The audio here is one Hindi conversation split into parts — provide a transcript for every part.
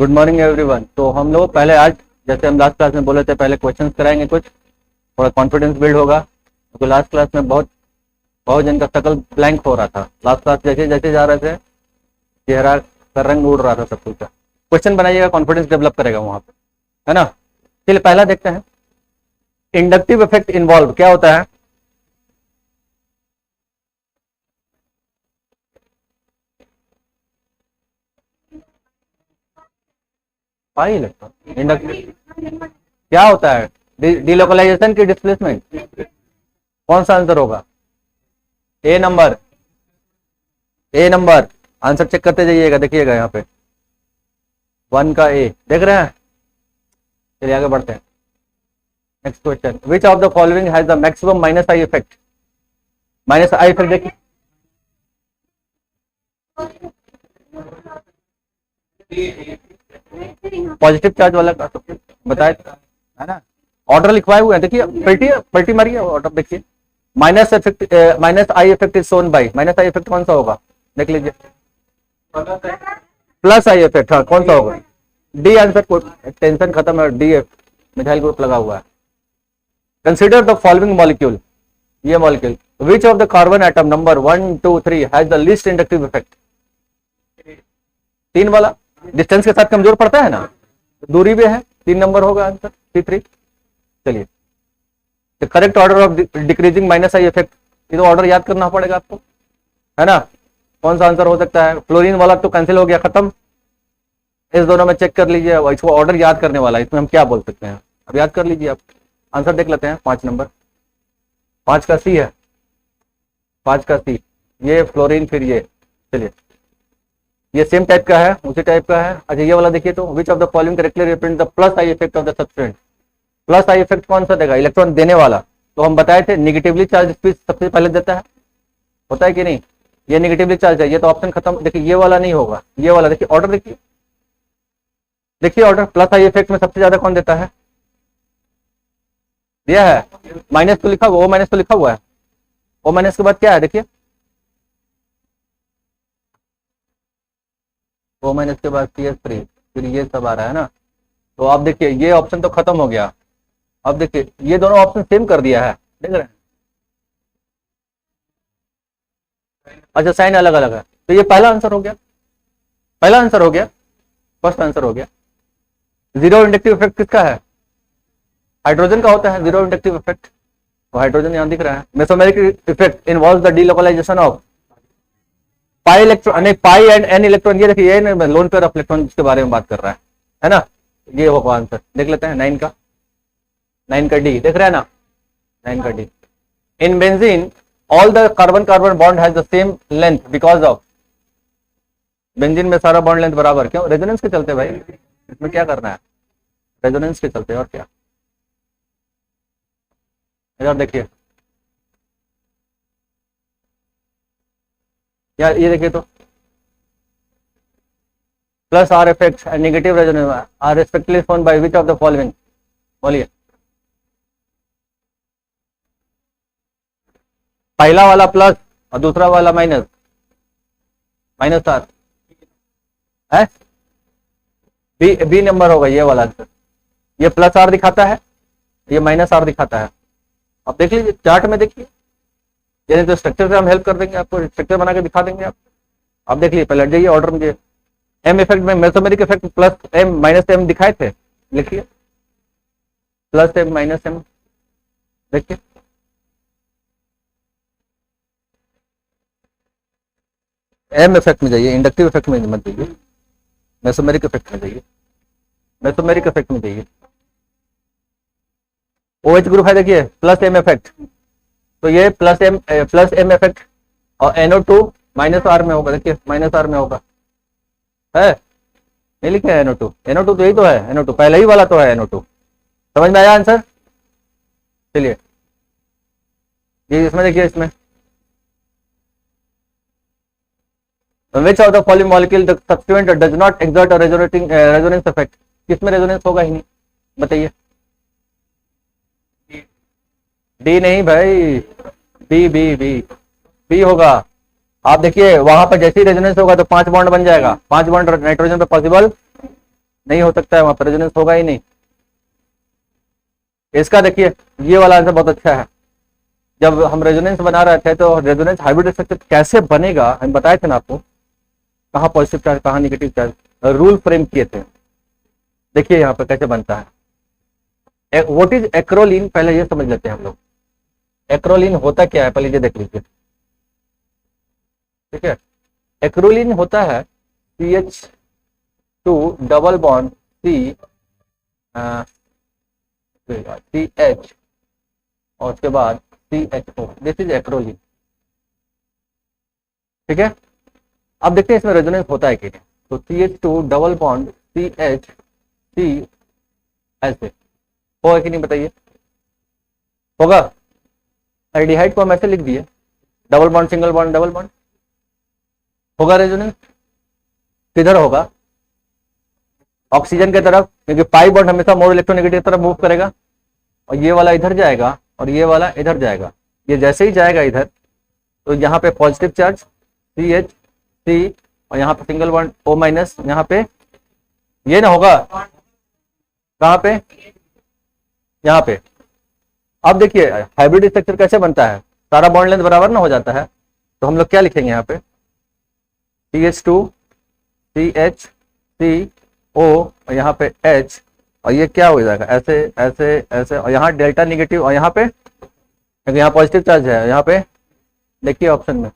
Good morning everyone. तो हम लोग पहले आज जैसे हम लास्ट क्लास में बोले थे पहले क्वेश्चंस कराएंगे, कुछ थोड़ा कॉन्फिडेंस बिल्ड होगा, क्योंकि लास्ट क्लास में बहुत जन का शकल ब्लैंक हो रहा था। लास्ट क्लास जैसे जैसे जा रहे थे चेहरा का रंग उड़ रहा था सब कुछ का। क्वेश्चन बनाइएगा, कॉन्फिडेंस डेवलप करेगा वहां पे, है ना। चलिए पहला देखते हैं, इंडक्टिव इफेक्ट इन्वॉल्व क्या होता है। पाई इलेक्ट्रॉन इंडक्टिव क्या होता है, डिलोकलाइजेशन की डिस्प्लेसमेंट। कौन सा आंसर होगा? ए नंबर, ए नंबर। आंसर चेक करते जाइएगा, देखिएगा यहाँ पे 1 का ए देख रहे हैं। चलिए आगे बढ़ते हैं। Next question, which of the following has the maximum minus I effect. Minus I effect देखिए, पॉजिटिव चार्ज वाला का तो बताए है ना। ऑर्डर लिखवाए हुए हैं, देखिए पलटी पलटी मारिए ऑर्डर देखिए। Minus effect, minus I effect is shown by, minus I effect कौन सा होगा देख लीजिए। प्लस आई इफेक्ट, हाँ कौन सा होगा? डी आंसर, टेंशन खत्म है। डी एफ मिथाइल ग्रुप लगा हुआ है। कंसिडर द फॉलोइंग मॉलिक्यूल, ये molecule which of the carbon atom number 1, 2, 3 has the least inductive effect. 3 वाला डिस्टेंस के साथ कमजोर पड़ता है ना, दूरी भी है, 3 नंबर होगा आंसर, C3। चलिए, the correct order of decreasing minus I effect, ये तो ऑर्डर याद करना पड़ेगा आपको, है ना। कौन सा आंसर हो सकता है? फ्लोरीन वाला तो कैंसिल हो गया, खत्म। इस दोनों में चेक कर लीजिए, इसको ऑर्डर याद करने वाला है, इसमें हम क्या बोल सकते हैं अब याद कर लीजिए आप। आंसर देख लेते हैं 5 नंबर, 5 का सी है, 5 का सी, ये फ्लोरीन, फिर ये। चलिए ये सेम टाइप का है, उसी टाइप का है। अच्छा ये वाला देखिए तो, विच of the following correctly represent the plus I effect of the substance. Plus I effect कौन सा देगा? इलेक्ट्रॉन देने वाला। तो हम बताए थे निगेटिवली चार्ज स्पीच सबसे पहले देता है, होता है कि नहीं। ये निगेटिवली चार्ज है, ये तो ऑप्शन खत्म। देखिए ये वाला नहीं होगा, ये वाला देखिए ऑर्डर देखिए, देखिए ऑर्डर। प्लस आई इफेक्ट में सबसे ज्यादा कौन देता है? दिया है, माइनस तो लिखा हुआ, ओ माइनस तो लिखा हुआ है। ओ माइनस के बाद क्या है देखिए, ओ माइनस के बाद CH3, फिर ये सब आ रहा है ना। तो आप देखिए ये ऑप्शन तो खत्म हो गया। अब देखिए ये दोनों ऑप्शन सेम कर दिया है, देख रहे हैं। अच्छा साइन अलग अलग है, तो ये पहला आंसर हो गया, पहला आंसर हो गया, फर्स्ट आंसर हो गया। जीरो इंडक्टिव इफेक्ट किसका है? हाइड्रोजन का होता है जीरो इंडक्टिव इफेक्ट, तो हाइड्रोजन यहां दिख रहा है। Mesomeric effect involves the delocalisation of pi electron, नहीं पाई एंड एन इलेक्ट्रॉन। ये देखिए ये लोन पेयर ऑफ इलेक्ट्रॉन जिसके बारे में बात कर रहा है ना। ये होगा आंसर, देख लेते हैं 9 का, 9 का डी देख रहे हैं ना, 9 का D. In benzene all the carbon carbon bond has the same length because of. Benzene में सारा बॉन्ड लेंथ बराबर, क्यों? रेजोनेंस के चलते भाई, इसमें क्या करना है, रेजोनेंस के चलते, और क्या। इधर देखिए यार, ये देखिए तो plus R effect and negative resonance are respectively shown by which of the following. बोलिए, पहला वाला प्लस और दूसरा वाला माइनस, माइनस आर है, बी नंबर होगा ये वाला आंसर। ये प्लस आर दिखाता है, ये माइनस आर दिखाता है। आप देख लीजिए चार्ट में देखिए, यानी तो स्ट्रक्चर से हम हेल्प कर देंगे आपको, स्ट्रक्चर बना के दिखा देंगे आप। आप देख लीजिए, पहले जाइए ऑर्डर में। एम इफेक्ट में mesomeric effect plus M minus M दिखाए थे, लिखिए प्लस एम माइनस एम, देखिए एम इफेक्ट में जाइए, इंडक्टिव इफेक्ट में मत जाइए, मेसोमेरिक इफेक्ट में जाइए, मेसोमेरिक इफेक्ट में जाइए। OH ग्रुप है देखिए, प्लस एम इफेक्ट, तो ये प्लस एम इफेक्ट, और NO2 माइनस आर में होगा, देखिए माइनस आर में होगा, है नहीं लिखे है NO2 तो यही तो है, NO2 पहले ही वाला तो है NO2। समझ में आया आंसर? चलिए ये इसमें देखिए, इसमें which of the following molecule the substituent does not exert a resonance effect। किसमें रेजोनेंस होगा ही नहीं, बताइए। डी नहीं भाई, बी बी बी बी होगा। आप देखिए वहां पर जैसे ही रेजोनेंस होगा तो 5 बॉन्ड बन जाएगा, 5 बॉन्ड नाइट्रोजन पे पॉसिबल नहीं हो सकता है, वहां पर रेजोनेंस होगा ही नहीं। इसका देखिए ये वाला आंसर बहुत अच्छा है। जब हम रेजोनेंस बना रहे थे तो रेजोनेंस हाइब्रिड स्ट्रक्चर कैसे बनेगा हम बताए थे ना आपको, कहाँ पॉजिटिव चार्ज कहाँ निगेटिव चार्ज, रूल फ्रेम किए थे। देखिए यहाँ पे कैसे बनता है। व्हाट इज एक्रोलीन, पहले ये समझ लेते हैं हम लोग। एक्रोलीन होता क्या है पहले ये देख लीजिए, ठीक है। एक्रोलीन होता है CH2 डबल बॉन्ड CH और उसके बाद CHO, दिस इज एक्रोलीन, ठीक है। अब देखते हैं इसमें रेजोनेंस होता है कि नहीं। तो CH2 double bond CH C ऐसे होगा कि नहीं बताइए, होगा। एल्डिहाइड को हम ऐसे लिख दिए, double bond single bond double bond, होगा रेजोनेंस। किधर होगा, ऑक्सीजन की तरफ, क्योंकि पाई बॉन्ड हमेशा मोर इलेक्ट्रोनेगेटिव की तरफ मूव करेगा, और ये वाला इधर जाएगा और ये वाला इधर जाएगा। ये जैसे ही जाएगा इधर तो यहाँ पे पॉजिटिव चार्ज CH C और यहाँ पे सिंगल बॉन्ड O माइनस, यहाँ पे ये ना होगा, कहाँ पे, यहाँ पे। अब देखिए हाइब्रिड स्ट्रक्चर कैसे बनता है, सारा बॉन्ड लेंथ बराबर ना हो जाता है, तो हम लोग क्या लिखेंगे यहाँ पे CH2 CH C O और यहाँ पे H, और ये क्या हो जाएगा ऐसे ऐसे ऐसे, और यहाँ डेल्टा निगेटिव, और यहाँ पे क्योंकि यहाँ पॉजिटिव चार्ज है, यहाँ पे देखिए ऑप्शन में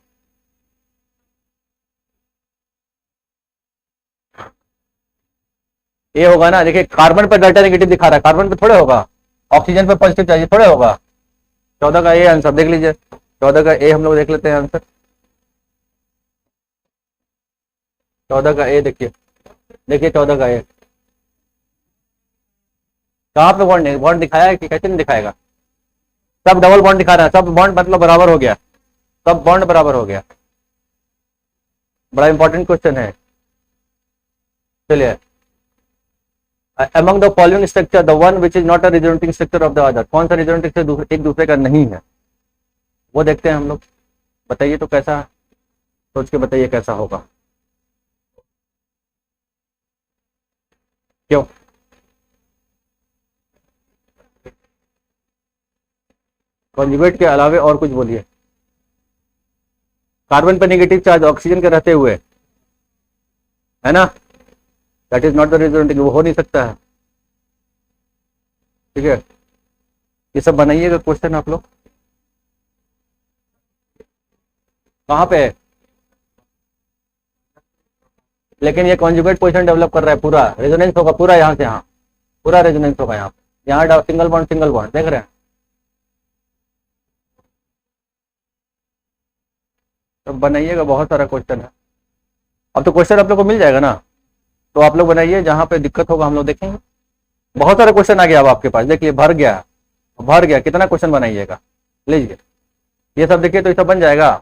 ये होगा ना। देखिए कार्बन पर डेल्टा नेगेटिव दिखा रहा है, कार्बन पे थोड़े होगा, ऑक्सीजन पे पॉजिटिव चाहिए थोड़े होगा। 14 का ए आंसर देख लीजिए, 14 का ए हम लोग देख लेते हैं आंसर। 14 का ए देखिए, देखिए 14 का ए कहाँ पे बॉन्ड है, बॉन्ड दिखाया है कि कैसे नहीं दिखाएगा, सब डबल बॉन्ड दिखा रहा है, सब बॉन्ड मतलब बराबर हो गया, सब बॉन्ड बराबर हो गया। बड़ा इंपॉर्टेंट क्वेश्चन है। चलिए, among the following structure the one which is not a resonating structure of the other, कौन सा resonating structure एक दूसरे का नहीं है, वो देखते हैं हम लोग। बताइए तो कैसा, सोच के बताइए कैसा होगा, क्यों। कॉन्जुगेट के अलावे और कुछ बोलिए। कार्बन पर नेगेटिव चार्ज ऑक्सीजन के रहते हुए है ना, that is not the resonating, वो हो नहीं सकता है, ठीक है। ये सब बनाइएगा क्वेश्चन आप लोग, कहाँ पे है, लेकिन ये कॉन्जुगेट पोजीशन डेवलप कर रहा है, पूरा रेजोनेंस होगा, पूरा यहाँ से यहाँ पूरा रेजोनेंस होगा, यहाँ सिंगल बॉन्ड देख रहे हैं। तो बनाइएगा, बहुत सारा क्वेश्चन है। अब तो क्वेश्चन आप लोग को मिल जाएगा ना, तो आप लोग बनाइए, जहां पे दिक्कत होगा हम लोग देखेंगे। बहुत सारे क्वेश्चन आ गया अब आपके पास, देखिए भर गया, कितना क्वेश्चन बनाइएगा, लीजिए ये सब देखिए, तो ये सब बन जाएगा,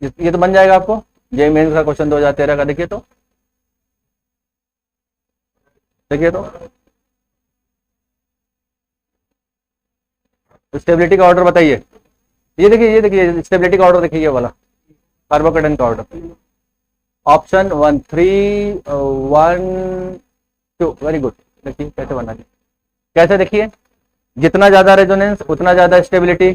ये तो बन जाएगा आपको। जे मेंस का क्वेश्चन 2013 का देखिए तो स्टेबिलिटी का ऑर्डर बताइए। ये देखिए स्टेबिलिटी का ऑर्डर देखिए, ये वाला कार्बोकेटन का ऑर्डर, ऑप्शन 1 3 1 2, वेरी गुड। देखिए कैसे बना, कैसे देखिए, जितना ज्यादा रेजोनेंस उतना ज्यादा स्टेबिलिटी।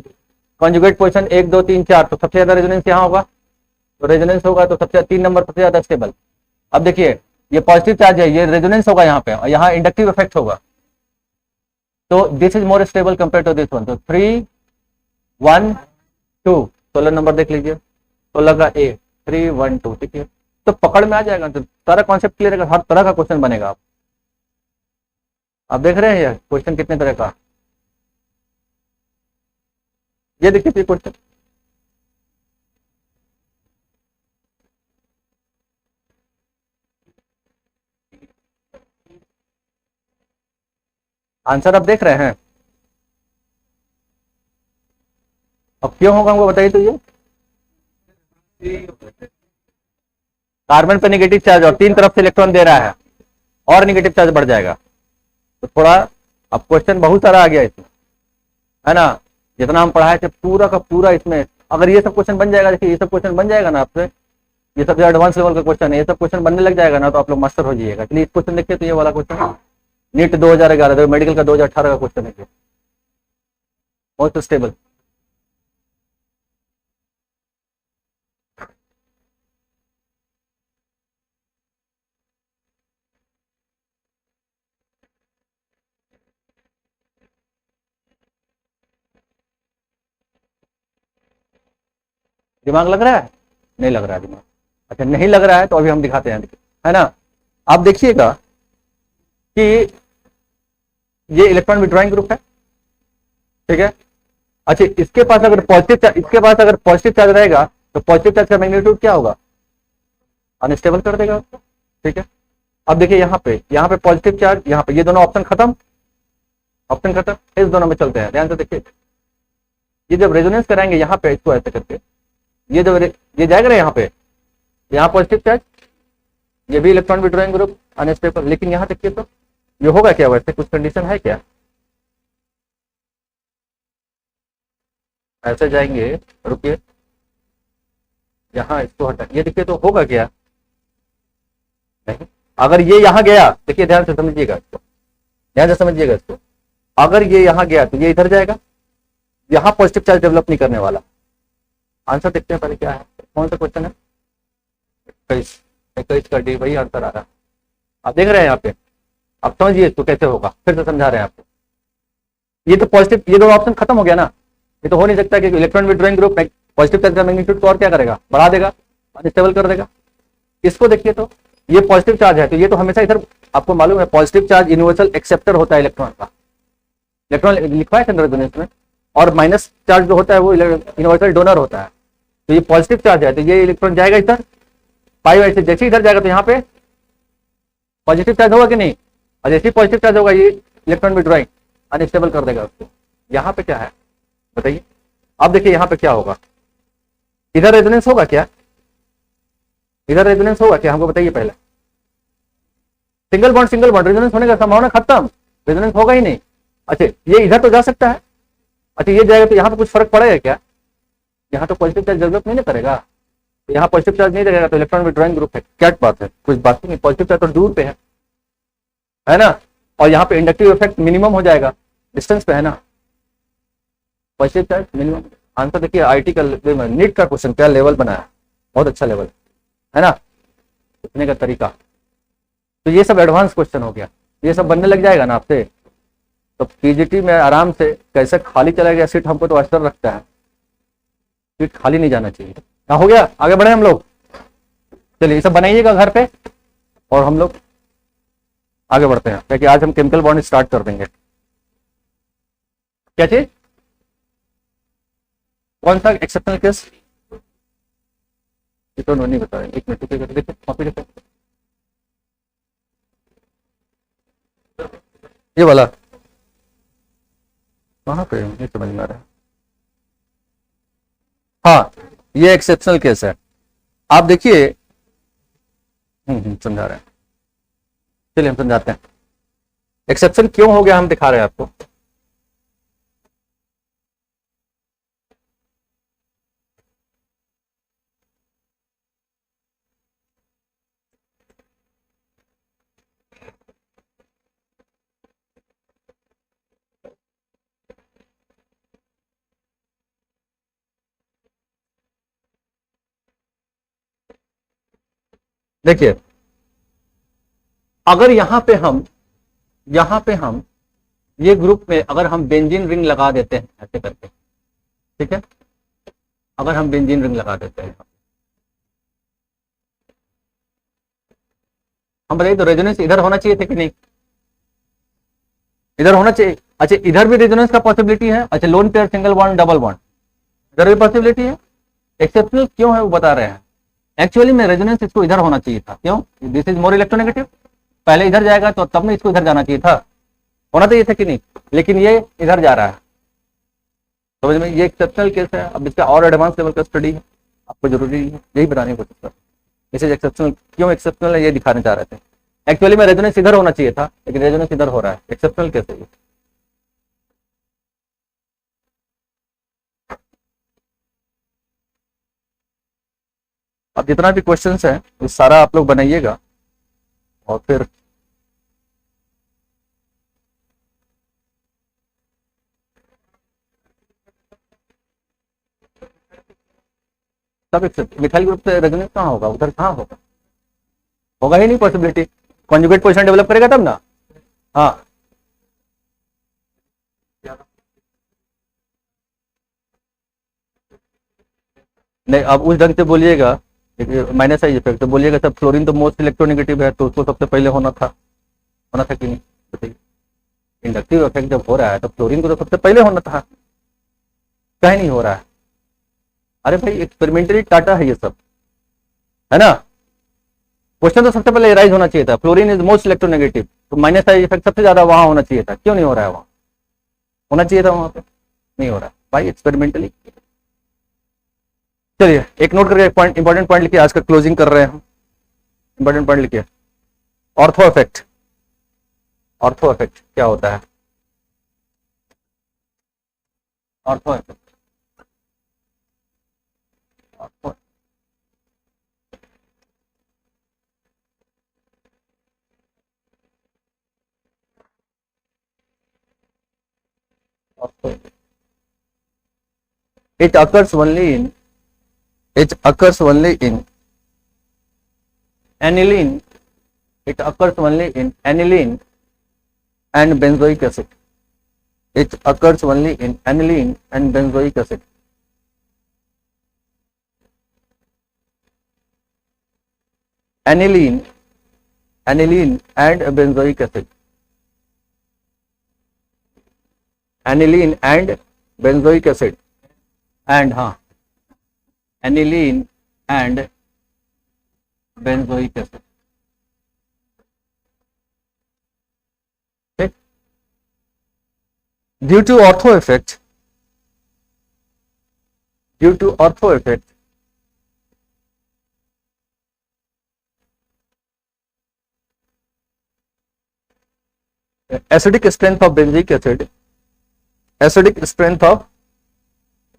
कॉन्जुगेट पोजीशन 1 2 3 4, तो सबसे ज्यादा रेजोनेंस यहाँ होगा, तो रेजोनेंस होगा तो सबसे 3 नंबर सबसे ज्यादा स्टेबल। अब देखिए ये पॉजिटिव चार्ज है, ये रेजोनेंस होगा यहाँ पे, और यहाँ इंडक्टिव इफेक्ट होगा, तो this is more stable compare to this one. तो 3 1 2, 16 नंबर देख लीजिए, 16 का ए 3 1 2, ठीक है। तो पकड़ में आ जाएगा, तो सारा कॉन्सेप्ट क्लियर है, हर तरह का क्वेश्चन बनेगा। आप देख रहे हैं ये क्वेश्चन कितने तरह का, ये देखिए क्वेश्चन, आंसर आप देख रहे हैं। अब क्यों होगा हमको बताइए तो, ये कार्बन पे नेगेटिव चार्ज और 3 तरफ से इलेक्ट्रॉन दे रहा है, और नेगेटिव चार्ज बढ़ जाएगा, तो थोड़ा अब क्वेश्चन बहुत सारा आ गया इसमें, है ना। जितना हम पढ़ाए थे पूरा का पूरा इसमें, अगर ये सब क्वेश्चन बन जाएगा, देखिए ये सब क्वेश्चन बन जाएगा ना आपसे, ये सबसे एडवांस लेवल का क्वेश्चन है, ये सब क्वेश्चन बनने लग जाएगा ना तो आप लोग मास्टर हो जाइएगा। चलिए इस क्वेश्चन देखिए, तो ये वाला क्वेश्चन नीट 2011 मेडिकल का 2018 का क्वेश्चन है, मोस्ट स्टेबल। दिमाग लग रहा है? नहीं लग रहा है दिमाग? अच्छा नहीं लग रहा है तो अभी हम दिखाते हैं, है ना। आप देखिएगा कि ये इलेक्ट्रॉन विड्रॉइंग ग्रुप है, ठीक है। अच्छा इसके पास अगर पॉजिटिव चार्ज, इसके पास अगर पॉजिटिव चार्ज रहेगा तो पॉजिटिव चार्ज का मैग्नीट्यूड क्या होगा? अनस्टेबल कर देगा उसको, ठीक है। अब देखिए यहाँ पे पॉजिटिव चार्ज, यहाँ पे ये दोनों ऑप्शन खत्म, ऑप्शन खत्म, इस दोनों में चलते हैं, ध्यान से देखिए। ये जब रेजोनेंस कराएंगे यहाँ पे इसको ऐसे करके, ये जब ये जाएगा ना यहाँ पे, यहाँ पॉजिटिव चार्ज, ये भी इलेक्ट्रॉन विड्रॉइंग ग्रुप अनस्टेबल। लेकिन यहाँ देखिए तो ये होगा क्या? वैसे कुछ कंडीशन है क्या? ऐसे जाएंगे, रुकिए, यहाँ इसको हटा, ये देखिए तो होगा क्या? नहीं। अगर ये यहाँ गया, देखिए ध्यान से समझिएगा इसको, ध्यान से समझिएगा इसको, अगर ये यहाँ गया तो ये इधर जाएगा, यहाँ पॉजिटिव चार्ज डेवलप नहीं करने वाला। आंसर देखते हैं पहले क्या है, कौन सा क्वेश्चन है? 21 का डी, वही आंसर आ रहा है, आप देख रहे हैं यहाँ पे। अब समझिए इसको कैसे होगा, फिर से समझा रहे हैं आपको। ये तो पॉजिटिव, ये दो ऑप्शन खत्म हो गया ना, ये तो हो नहीं सकता कि electron withdrawing group positive charge का मैग्नीट्यूड को और क्या करेगा? बढ़ा देगा, अनस्टेबल कर देगा। इसको देखिए तो ये पॉजिटिव चार्ज है, तो ये तो हमेशा इधर, आपको मालूम है पॉजिटिव चार्ज यूनिवर्सल एक्सेप्टर होता है इलेक्ट्रॉन का, इलेक्ट्रॉन लिखा है चंद्र रेजोनेंस में, और माइनस चार्ज जो होता है वो यूनिवर्सल डोनर होता है। तो ये पॉजिटिव चार्ज है तो ये इलेक्ट्रॉन जाएगा इधर, पाई वाई से जैसे इधर जाएगा तो यहाँ पे पॉजिटिव चार्ज होगा कि नहीं, और जैसे पॉजिटिव चार्ज होगा ये इलेक्ट्रॉन विड्रॉइंग अनस्टेबल कर देगा उसको। यहाँ पे क्या है बताइए? अब देखिए यहाँ पे क्या होगा, इधर रेजोनेंस होगा क्या? इधर रेजोनेंस होगा क्या हमको बताइए पहले? सिंगल बॉन्ड रेजोनेंस होने का संभावना खत्म, रेजोनेंस होगा ही नहीं। अच्छा ये इधर तो जा सकता है, अच्छा ये जाएगा तो यहाँ पे कुछ फर्क पड़ेगा क्या? यहाँ तो पॉजिटिव चार्ज डेवलप नहीं ना करेगा, तो यहाँ पॉजिटिव चार्ज नहीं रहेगा तो इलेक्ट्रॉन विड्रॉइंग ग्रुप है, क्या बात है? कुछ बात नहीं, पॉजिटिव चार्ज तो दूर पे है ना, और यहाँ पे इंडक्टिव इफेक्ट मिनिमम हो जाएगा, डिस्टेंस पे है ना, पॉजिटिव चार्ज मिनिमम। आंसर देखिए आईटी का नीट का क्वेश्चन क्या लेवल बनाया, बहुत अच्छा लेवल है ना, लिखने का तरीका। तो ये सब एडवांस क्वेश्चन हो गया, ये सब बनने लग जाएगा ना आपसे, तो पीजीटी में आराम से कैसे खाली चला गया सीट, हमको तो आश्चर्य रखता है, सीट खाली नहीं जाना चाहिए। क्या हो गया, आगे बढ़े हम लोग, चलिए ये सब बनाइएगा घर पे और हम लोग आगे बढ़ते हैं, क्योंकि आज हम केमिकल बॉन्ड स्टार्ट कर देंगे। क्या चीज, कौन सा एक्सेप्शनल केस? ये तो नहीं बता रहे, एक मिनट देखिए कॉपी देखिए, ये वाला कहाँ पे नहीं समझ में आ रहा है। हाँ ये एक्सेप्शनल केस है, आप देखिए। समझा रहे हैं, चलिए हम समझाते हैं एक्सेप्शन क्यों हो गया, हम दिखा रहे हैं आपको। देखिए अगर यहां पे हम ये ग्रुप में अगर हम बेंजीन रिंग लगा देते हैं ऐसे करके, ठीक है, अगर हम बेंजीन रिंग लगा देते हैं, हम बताइए तो रेजोनेंस इधर होना चाहिए थे कि नहीं? इधर होना चाहिए। अच्छा इधर भी रेजोनेंस का पॉसिबिलिटी है, अच्छा lone pair, single bond, double bond, इधर भी पॉसिबिलिटी है। एक्सेप्शनल क्यों है वो बता रहे हैं, एक्चुअली में रेजोनेंस इसको इधर होना चाहिए था, क्यों? दिस इज मोर इलेक्ट्रोनेगेटिव, पहले इधर जाएगा तो तब में इसको इधर जाना चाहिए था, होना चाहिए था कि नहीं, लेकिन ये इधर जा रहा है, समझ में? ये एक्सेप्शनल केस है, अब इसका और एडवांस लेवल का स्टडी है, आपको जरूरी है यही बताने की कोशिश कर, इसे एक्सेप्शनल क्यों एक्सेप्शनल है ये दिखाने जा रहे थे। एक्चुअली में रेजोनेंस इधर होना चाहिए था, लेकिन रेजोनेंस इधर हो रहा है, एक्सेप्शनल केस है ये। अब जितना भी क्वेश्चंस है वो सारा आप लोग बनाइएगा और फिर सब एक्सेप्ट। मिथाइल ग्रुप से रेजोनेंस कहाँ होगा, उधर कहाँ होगा, होगा ही नहीं पॉसिबिलिटी। कॉन्जुगेट पोजीशन डेवलप करेगा तब ना। हाँ नहीं, अब उस ढंग से बोलिएगा माइनस आई इफेक्ट, तो बोलिएगा सब फ्लोरीन तो मोस्ट इलेक्ट्रोनेगेटिव है तो उसको सबसे पहले होना था कि नहीं बताइए। इंडक्टिव इफेक्ट जब हो रहा है तो फ्लोरीन को तो सबसे पहले होना था, कहीं नहीं हो रहा है। अरे भाई एक्सपेरिमेंटली टाटा है ये सब, है ना। क्वेश्चन तो सबसे पहले राइज होना चाहिए था, फ्लोरीन इज मोस्ट इलेक्ट्रोनेगेटिव, तो माइनस आई इफेक्ट सबसे ज्यादा वहां होना चाहिए था, क्यों नहीं हो रहा है वहां, होना चाहिए था वहां पे, नहीं हो रहा है भाई एक्सपेरिमेंटली। चलिए एक नोट करके पॉइंट, इंपॉर्टेंट पॉइंट लिखिए, आज का क्लोजिंग कर रहे हैं हम। इंपॉर्टेंट पॉइंट लिखिए, ऑर्थो इफेक्ट। ऑर्थो इफेक्ट क्या होता है, ortho effect, ortho, ortho. It occurs only in, it occurs only in aniline, it occurs only in aniline and benzoic acid. It occurs only in aniline and benzoic acid. Aniline, aniline and benzoic acid. Aniline and benzoic acid. And हाँ, aniline and benzoic acid. Okay. Due to ortho effect, due to ortho effect, acidic strength of benzoic acid, acidic strength of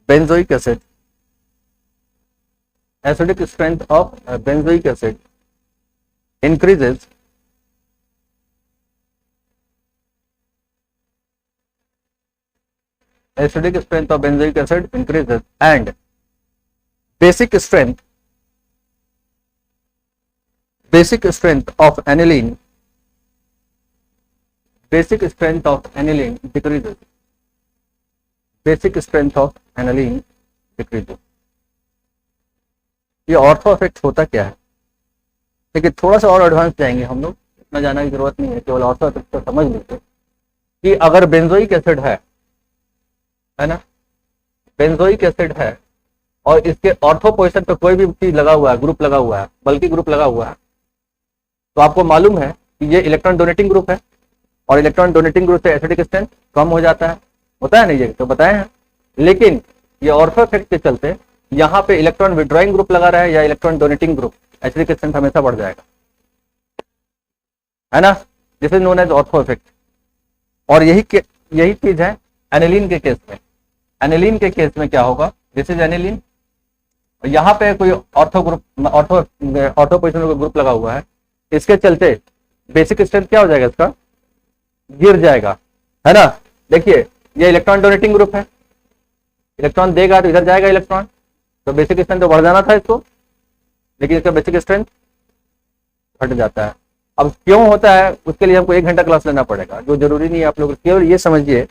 benzoic acid, acidic strength of benzoic acid increases, acidic strength of benzoic acid increases and basic strength of aniline, basic strength of aniline decreases, basic strength of aniline decreases. ये ऑर्थो इफेक्ट होता क्या है, लेकिन थोड़ा सा और एडवांस जाएंगे हम लोग, इतना जाना की जरूरत नहीं है, केवल ऑर्थो इफेक्ट तो समझ लीजिए कि अगर बेंजोइक एसिड है ना, बेंजोइक एसिड है और इसके ऑर्थो पोजीशन पे कोई भी चीज लगा हुआ है, ग्रुप लगा हुआ है, बल्कि ग्रुप लगा हुआ है, तो आपको मालूम है कि ये इलेक्ट्रॉन डोनेटिंग ग्रुप है और इलेक्ट्रॉन डोनेटिंग ग्रुप से एसिडिक स्ट्रेंथ कम हो जाता है, होता है नहीं, ये तो बताए हैं। लेकिन ये ऑर्थो इफेक्ट के चलते यहाँ पे इलेक्ट्रॉन विड्रॉइंग ग्रुप लगा रहा है या electron donating group, acidic strength हमेशा बढ़ जाएगा, है ना। This is known as ortho effect. और यही चीज है एनिलीन के केस में। एनिलीन के केस में क्या होगा, दिस इज एनिलीन, यहाँ पे कोई ऑर्थो ग्रुप, ऑर्थो पोजिशन का ग्रुप लगा हुआ है, इसके चलते बेसिक स्ट्रेंथ क्या हो जाएगा, इसका गिर जाएगा, है ना। देखिए ये इलेक्ट्रॉन डोनेटिंग ग्रुप है, इलेक्ट्रॉन देगा तो इधर जाएगा इलेक्ट्रॉन, तो बेसिक स्ट्रेंथ तो बढ़ जाना था इसको, लेकिन इसका बेसिक स्ट्रेंथ घट जाता है। अब क्यों होता है उसके लिए हमको 1 घंटा क्लास लेना पड़ेगा, जो जरूरी नहीं है। आप लोग केवल ये समझिए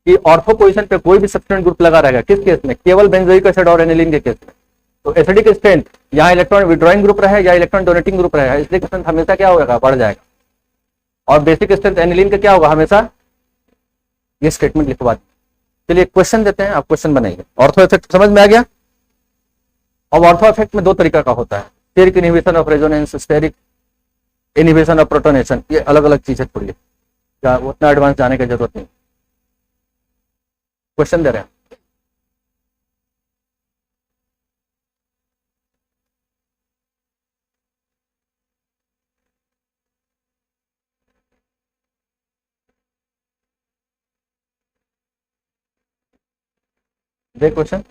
कि ऑर्थो पोजीशन पे कोई भी सब्सटेंट ग्रुप लगा रहेगा, किस केस में, केवल बेंजोइक एसिड और एनिलीन के केस में, तो एसिडिक स्ट्रेंथ यहाँ इलेक्ट्रॉन विड्रॉइंग ग्रुप रहे या इलेक्ट्रॉन डोनेटिंग ग्रुप रहे, एसिडिक स्ट्रेंथ हमेशा क्या होगा, बढ़ जाएगा। और बेसिक स्ट्रेंथ एनिलीन का क्या होगा, हमेशा, ये स्टेटमेंट लिखवा दी। चलिए क्वेश्चन देते हैं, आप क्वेश्चन बनाइए। ऑर्थो इफेक्ट समझ में आ गया। अब ऑर्थो इफेक्ट में 2 तरीका का होता है, steric inhibition of resonance, steric inhibition of protonation, ये अलग अलग चीज है, थोड़ी उतना एडवांस जाने की जरूरत नहीं। क्वेश्चन दे रहे हैं, दे क्वेश्चन।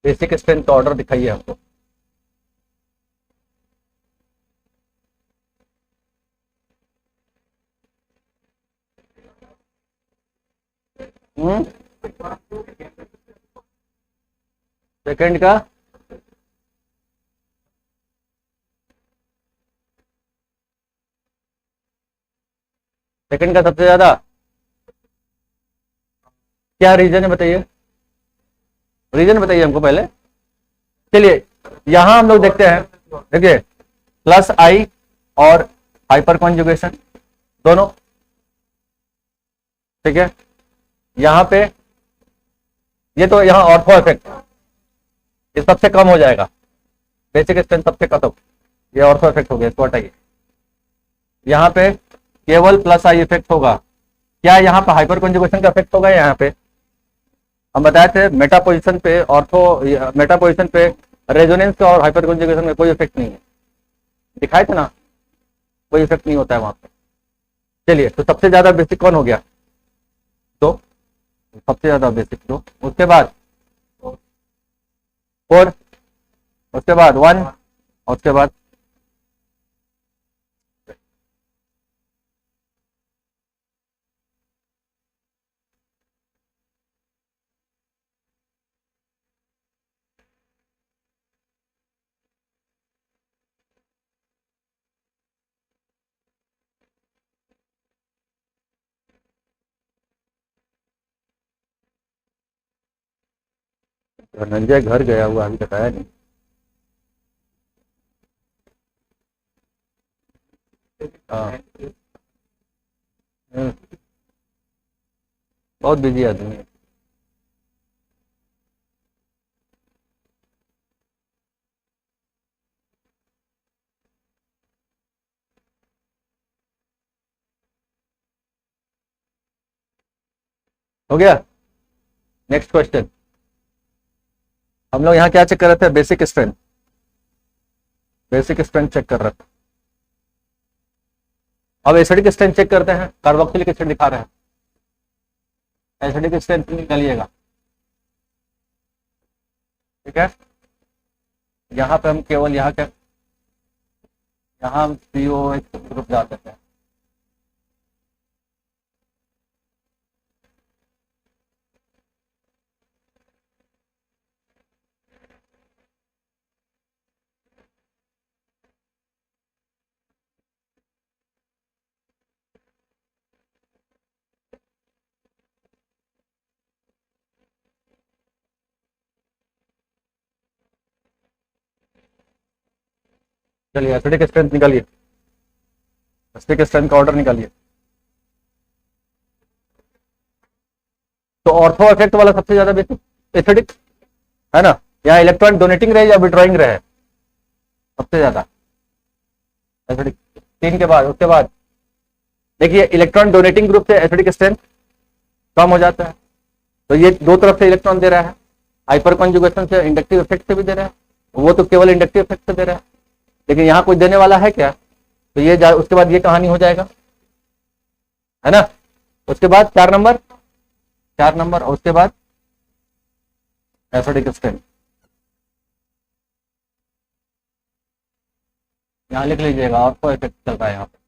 बेसिक स्ट्रेंथ का ऑर्डर दिखाइए हमको। सेकंड का सबसे ज्यादा क्या रीजन है बताइए, रीजन बताइए हमको पहले। चलिए यहां हम लोग देखते हैं, देखिए प्लस आई और हाइपर कॉन्जुगेशन दोनों, ठीक है। यहां पे ये तो यहां ऑर्थो इफेक्ट ये सबसे कम हो जाएगा, बेसिक स्ट्रेंथ सबसे कम, ये ऑर्थो इफेक्ट हो गया, इसको हटाइए। यहां पे केवल प्लस आई इफेक्ट होगा, क्या यहाँ पे हाइपर कॉन्जुगेशन का इफेक्ट होगा? यहाँ पे हम बताए थे मेटा पोजीशन पे ऑर्थो, मेटा पोजीशन पे रेजोनेंस का और हाइपर कॉन्जुगेशन में कोई इफेक्ट नहीं है, दिखाए थे ना, कोई इफेक्ट नहीं होता है वहां पे। चलिए तो सबसे ज्यादा बेसिक कौन हो गया? तो सबसे ज्यादा बेसिक दो, उसके बाद 4, उसके बाद 1, और उसके बाद धनंजय घर गया हुआ, अभी बताया नहीं। हाँ बहुत बिजी आदमी है। हो गया, नेक्स्ट क्वेश्चन। हम लोग यहाँ क्या चेक कर रहे थे? Basic strength, basic strength check कर रहे थे। अब एसिडिक स्ट्रेंथ चेक करते हैं, कार्बोक्सिलिक एसिड दिखा रहे हैं, एसिडिक स्ट्रेंथ निकालिएगा, ठीक है। यहाँ पे हम केवल यहाँ के, यहाँ हम COH ग्रुप जा सकते हैं। चलिए एसिडिक स्ट्रेंथ निकालिए, एसिडिक स्ट्रेंथ का ऑर्डर निकालिए। तो ऑर्थो इफेक्ट वाला सबसे ज्यादा बेसिक एसिडिक है ना, यहाँ इलेक्ट्रॉन डोनेटिंग रहे या विड्रॉइंग रहे, सबसे ज्यादा एसिडिक। 3 के बाद, उसके बाद देखिए इलेक्ट्रॉन डोनेटिंग ग्रुप से एसिडिक स्ट्रेंथ कम हो जाता है, तो ये दो तरफ से इलेक्ट्रॉन दे रहा है, हाइपर कॉन्जुगेशन से इंडक्टिव इफेक्ट से भी दे रहा है, वो तो केवल इंडक्टिव इफेक्ट से दे रहा है, लेकिन यहाँ कोई देने वाला है क्या? तो ये उसके बाद ये कहानी हो जाएगा, है ना। उसके बाद 4 नंबर, 4 नंबर, और उसके बाद एसिडिक स्ट्रेंथ यहाँ लिख लीजिएगा, आपको इफेक्ट चल रहा है यहाँ पे।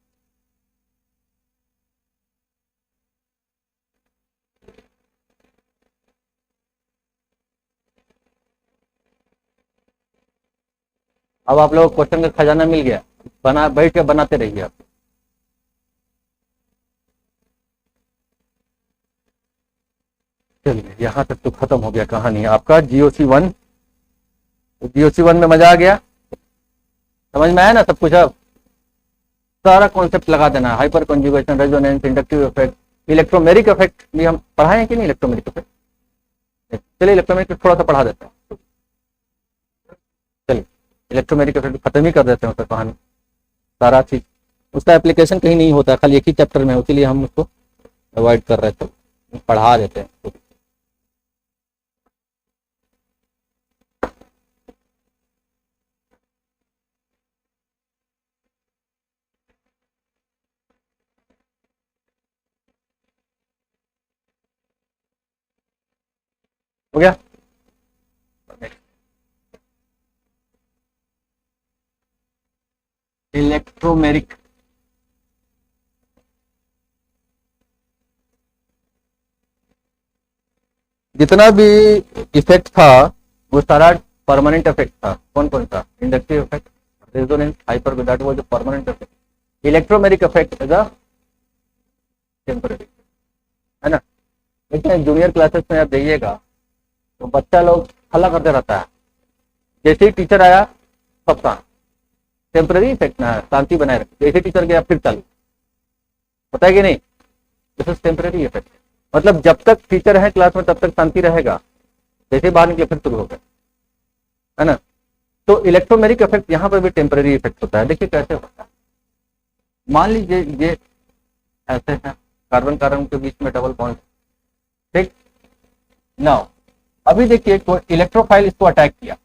अब आप लोग क्वेश्चन का खजाना मिल गया, बना बैठ के बनाते रहिए आप। चलिए यहाँ तक तो खत्म हो गया कहानी आपका GOC1। GOC1 में मजा आ गया, समझ में आया ना सब कुछ? अब सारा कॉन्सेप्ट लगा देना, hyper conjugation, resonance, inductive effect, electromeric effect भी हम पढ़ाए हैं कि नहीं? इलेक्ट्रोमेरिक इफेक्ट, चलिए इलेक्ट्रोमेरिक थोड़ा सा पढ़ा देते हैं। चलिए इलेक्ट्रोमेरिक इफेक्ट खत्म ही कर देते हैं उसका कहानी, सारा चीज उसका एप्लीकेशन कहीं नहीं होता, खाली एक ही चैप्टर में, इसीलिए हम उसको अवॉइड कर रहे थे, पढ़ा देते हैं। हो गया। इलेक्ट्रोमेरिक, जितना भी इफेक्ट था वो सारा परमानेंट इफेक्ट था। कौन कौन सा? Inductive effect, resonance, hyper, that वो जो permanent effect. Electromeric effect is a temporary, है ना। लेकिन जूनियर क्लासेस में आप जाइएगा तो बच्चा लोग हल्ला करते रहता है, जैसे ही टीचर आया सब शांत। टेम्पररी इफेक्ट ना है, शांति बनाए रखे। जैसे टीचर गया फिर चालू, पता है कि नहीं? This is temporary effect. मतलब जब तक टीचर है क्लास में तब तक शांति रहेगा, जैसे बाहर निकले फिर शुरू हो गया, है ना। तो इलेक्ट्रोमेरिक इफेक्ट यहाँ पर भी टेम्पररी इफेक्ट होता है। देखिए कैसे होता है। मान लीजिए ये ऐसे है, कार्बन कार्बन के बीच में डबल बॉन्ड, ठीक। नाउ अभी देखिए कोई इलेक्ट्रोफाइल इसको अटैक किया,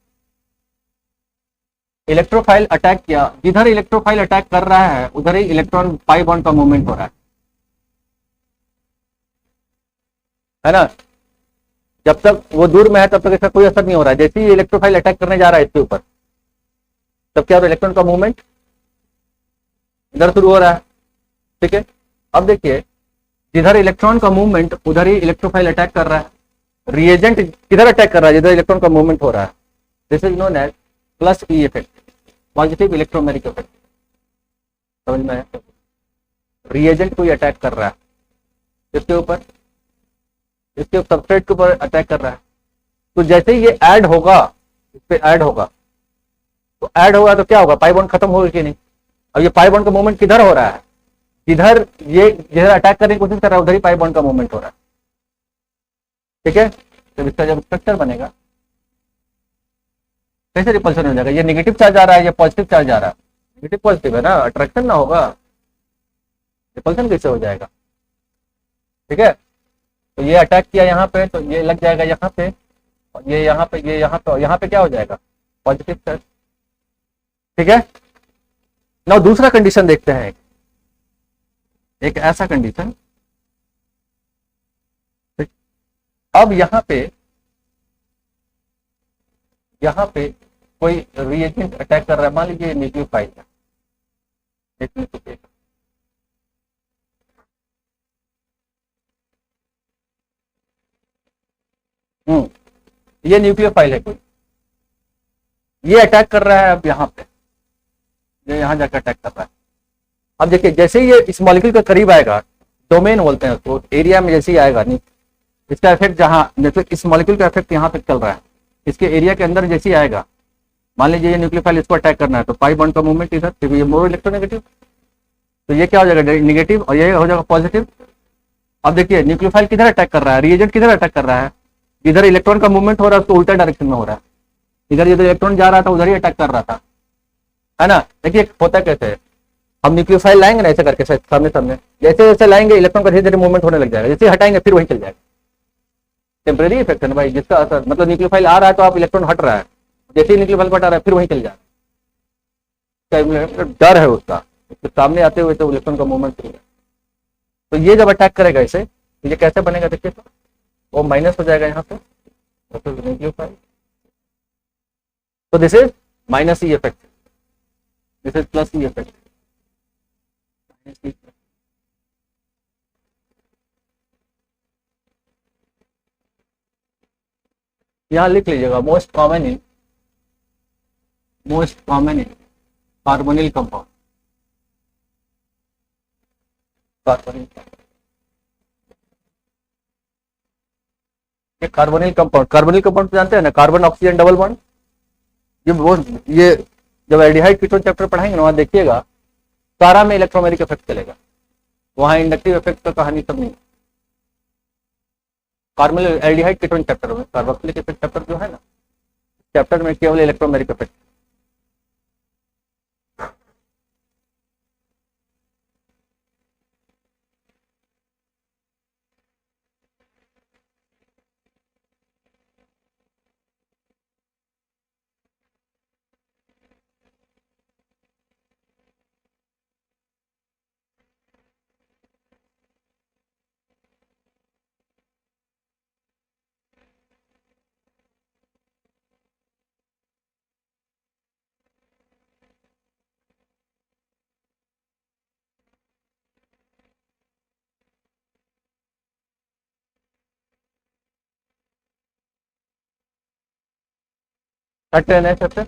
इलेक्ट्रोफाइल अटैक किया, जिधर इलेक्ट्रोफाइल अटैक कर रहा है उधर ही इलेक्ट्रॉन पाई बॉन्ड का मूवमेंट हो रहा है ना। जब तक वो दूर में है तब तक इसका कोई असर नहीं हो रहा है। जैसे ही इलेक्ट्रोफाइल अटैक करने जा रहा है इसके ऊपर, तब क्या हो रहा है? इलेक्ट्रॉन का मूवमेंट इधर शुरू हो रहा है, ठीक है। अब देखिए जिधर इलेक्ट्रॉन का मूवमेंट उधर ही इलेक्ट्रोफाइल अटैक कर रहा है। रिएजेंट किधर अटैक कर रहा है? जिधर इलेक्ट्रॉन का मूवमेंट हो रहा है। This is known as plus E effect, positive electromeric effect. समझ में आया? रिएजेंट कोई अटैक कर रहा है इसके ऊपर, इसके सबस्ट्रेट के ऊपर अटैक कर रहा है, तो जैसे ही ये ऐड होगा, इस पे ऐड होगा, तो ऐड होगा तो क्या होगा? पाई बॉन्ड खत्म होगा कि नहीं? अब ये पाई बॉन्ड का मूवमेंट किधर हो रहा है? जिधर ये जिधर अटैक करने की कोशिश कर रहा है उधर ही पाई बॉन्ड का मूवमेंट हो रहा है, ठीक है। तो इसका जब स्ट्रक्चर बनेगा कैसे रिपल्शन हो जाएगा? ये नेगेटिव चार्ज आ रहा है, ये पॉजिटिव चार्ज आ रहा है, नेगेटिव पॉजिटिव है ना, अट्रैक्शन ना होगा, रिपल्शन कैसे हो जाएगा? ठीक है। तो ये अटैक किया यहाँ पे तो ये लग जाएगा यहाँ पे, और ये यहाँ पे, ये यहाँ पे, और यहाँ पे क्या हो जाएगा? पॉजिटिव चार्ज, ठीक है। ना दूसरा कंडीशन देखते हैं, एक ऐसा कंडीशन, अब यहाँ पे कोई रिएजेंट अटैक कर रहा है, मान लीजिए न्यूक्लियोफाइल है, ये न्यूक्लियोफाइल है कोई, ये अटैक कर रहा है अब यहाँ पे, ये यहाँ जाकर अटैक कर रहा है। अब देखिए जैसे ही ये इस मॉलिक्यूल के करीब आएगा, डोमेन बोलते हैं उसको, एरिया में जैसे ही आएगा, नहीं इसका इफेक्ट जहां, जैसे इस मॉलिक्यूल का इफेक्ट यहाँ तक चल रहा है, इसके एरिया के अंदर जैसे ही आएगा, मान लीजिए ये न्यूक्लियोफाइल इसको अटैक करना है, तो पाई बॉन्ड का मूवमेंट इधर, फिर ये मोर इलेक्ट्रोनेगेटिव, तो ये क्या हो जाएगा? नेगेटिव, और ये हो जाएगा पॉजिटिव। अब देखिए न्यूक्लियोफाइल किधर अटैक कर रहा है? रिएजेंट किधर अटैक कर रहा है? इधर इलेक्ट्रॉन का मूवमेंट हो रहा है तो उल्टा डायरेक्शन में हो रहा है, इधर जिधर इलेक्ट्रॉन जा रहा था उधर ही अटैक कर रहा था, है ना। देखिए होता कैसे है, हम न्यूक्लियोफाइल लाएंगे ना ऐसे करके सामने सामने, जैसे जैसे लाएंगे इलेक्ट्रॉन का धीरे धीरे मूवमेंट होने लग जाएगा, जैसे हटाएंगे फिर वही चल जाएगा। टेम्परेरी इफेक्ट है ना भाई, जिसका असर मतलब न्यूक्लियोफाइल आ रहा है तो आप इलेक्ट्रॉन हट रहा है, जैसे ही न्यूक्लियोफाइल हटा रहा है फिर वही चल जाएगा। डर है उसका, उसके सामने आते हुए तो इलेक्ट्रॉन का मूवमेंट शुरू है। तो ये जब अटैक करेगा इसे, तो ये कैसे बनेगा? देखिए तो वो माइनस हो जाएगा यहाँ पे, न्यूक्लियोफाइल, तो this is minus E effect, this is plus E effect. यहाँ लिख लीजिएगा most common in carbonyl compound, carbonyl, ये कार्बोनिल कंपाउंड जानते हैं ना, कार्बन ऑक्सीजन डबल बॉन्ड। ये वो ये जब एल्डिहाइड कीटोन चैप्टर पढ़ाएंगे ना, वहां देखिएगा सारा में इलेक्ट्रोमेरिक इफेक्ट चलेगा, वहां इंडक्टिव इफेक्ट का कहानी सब नहीं। कार्बोनिल एल्डिहाइड कीटोन चैप्टर में, कार्बोक्सिलिक इफेक्ट चैप्टर जो है ना, चैप्टर में केवल इलेक्ट्रोमेरिक इफेक्ट। कट रहना है सबसे।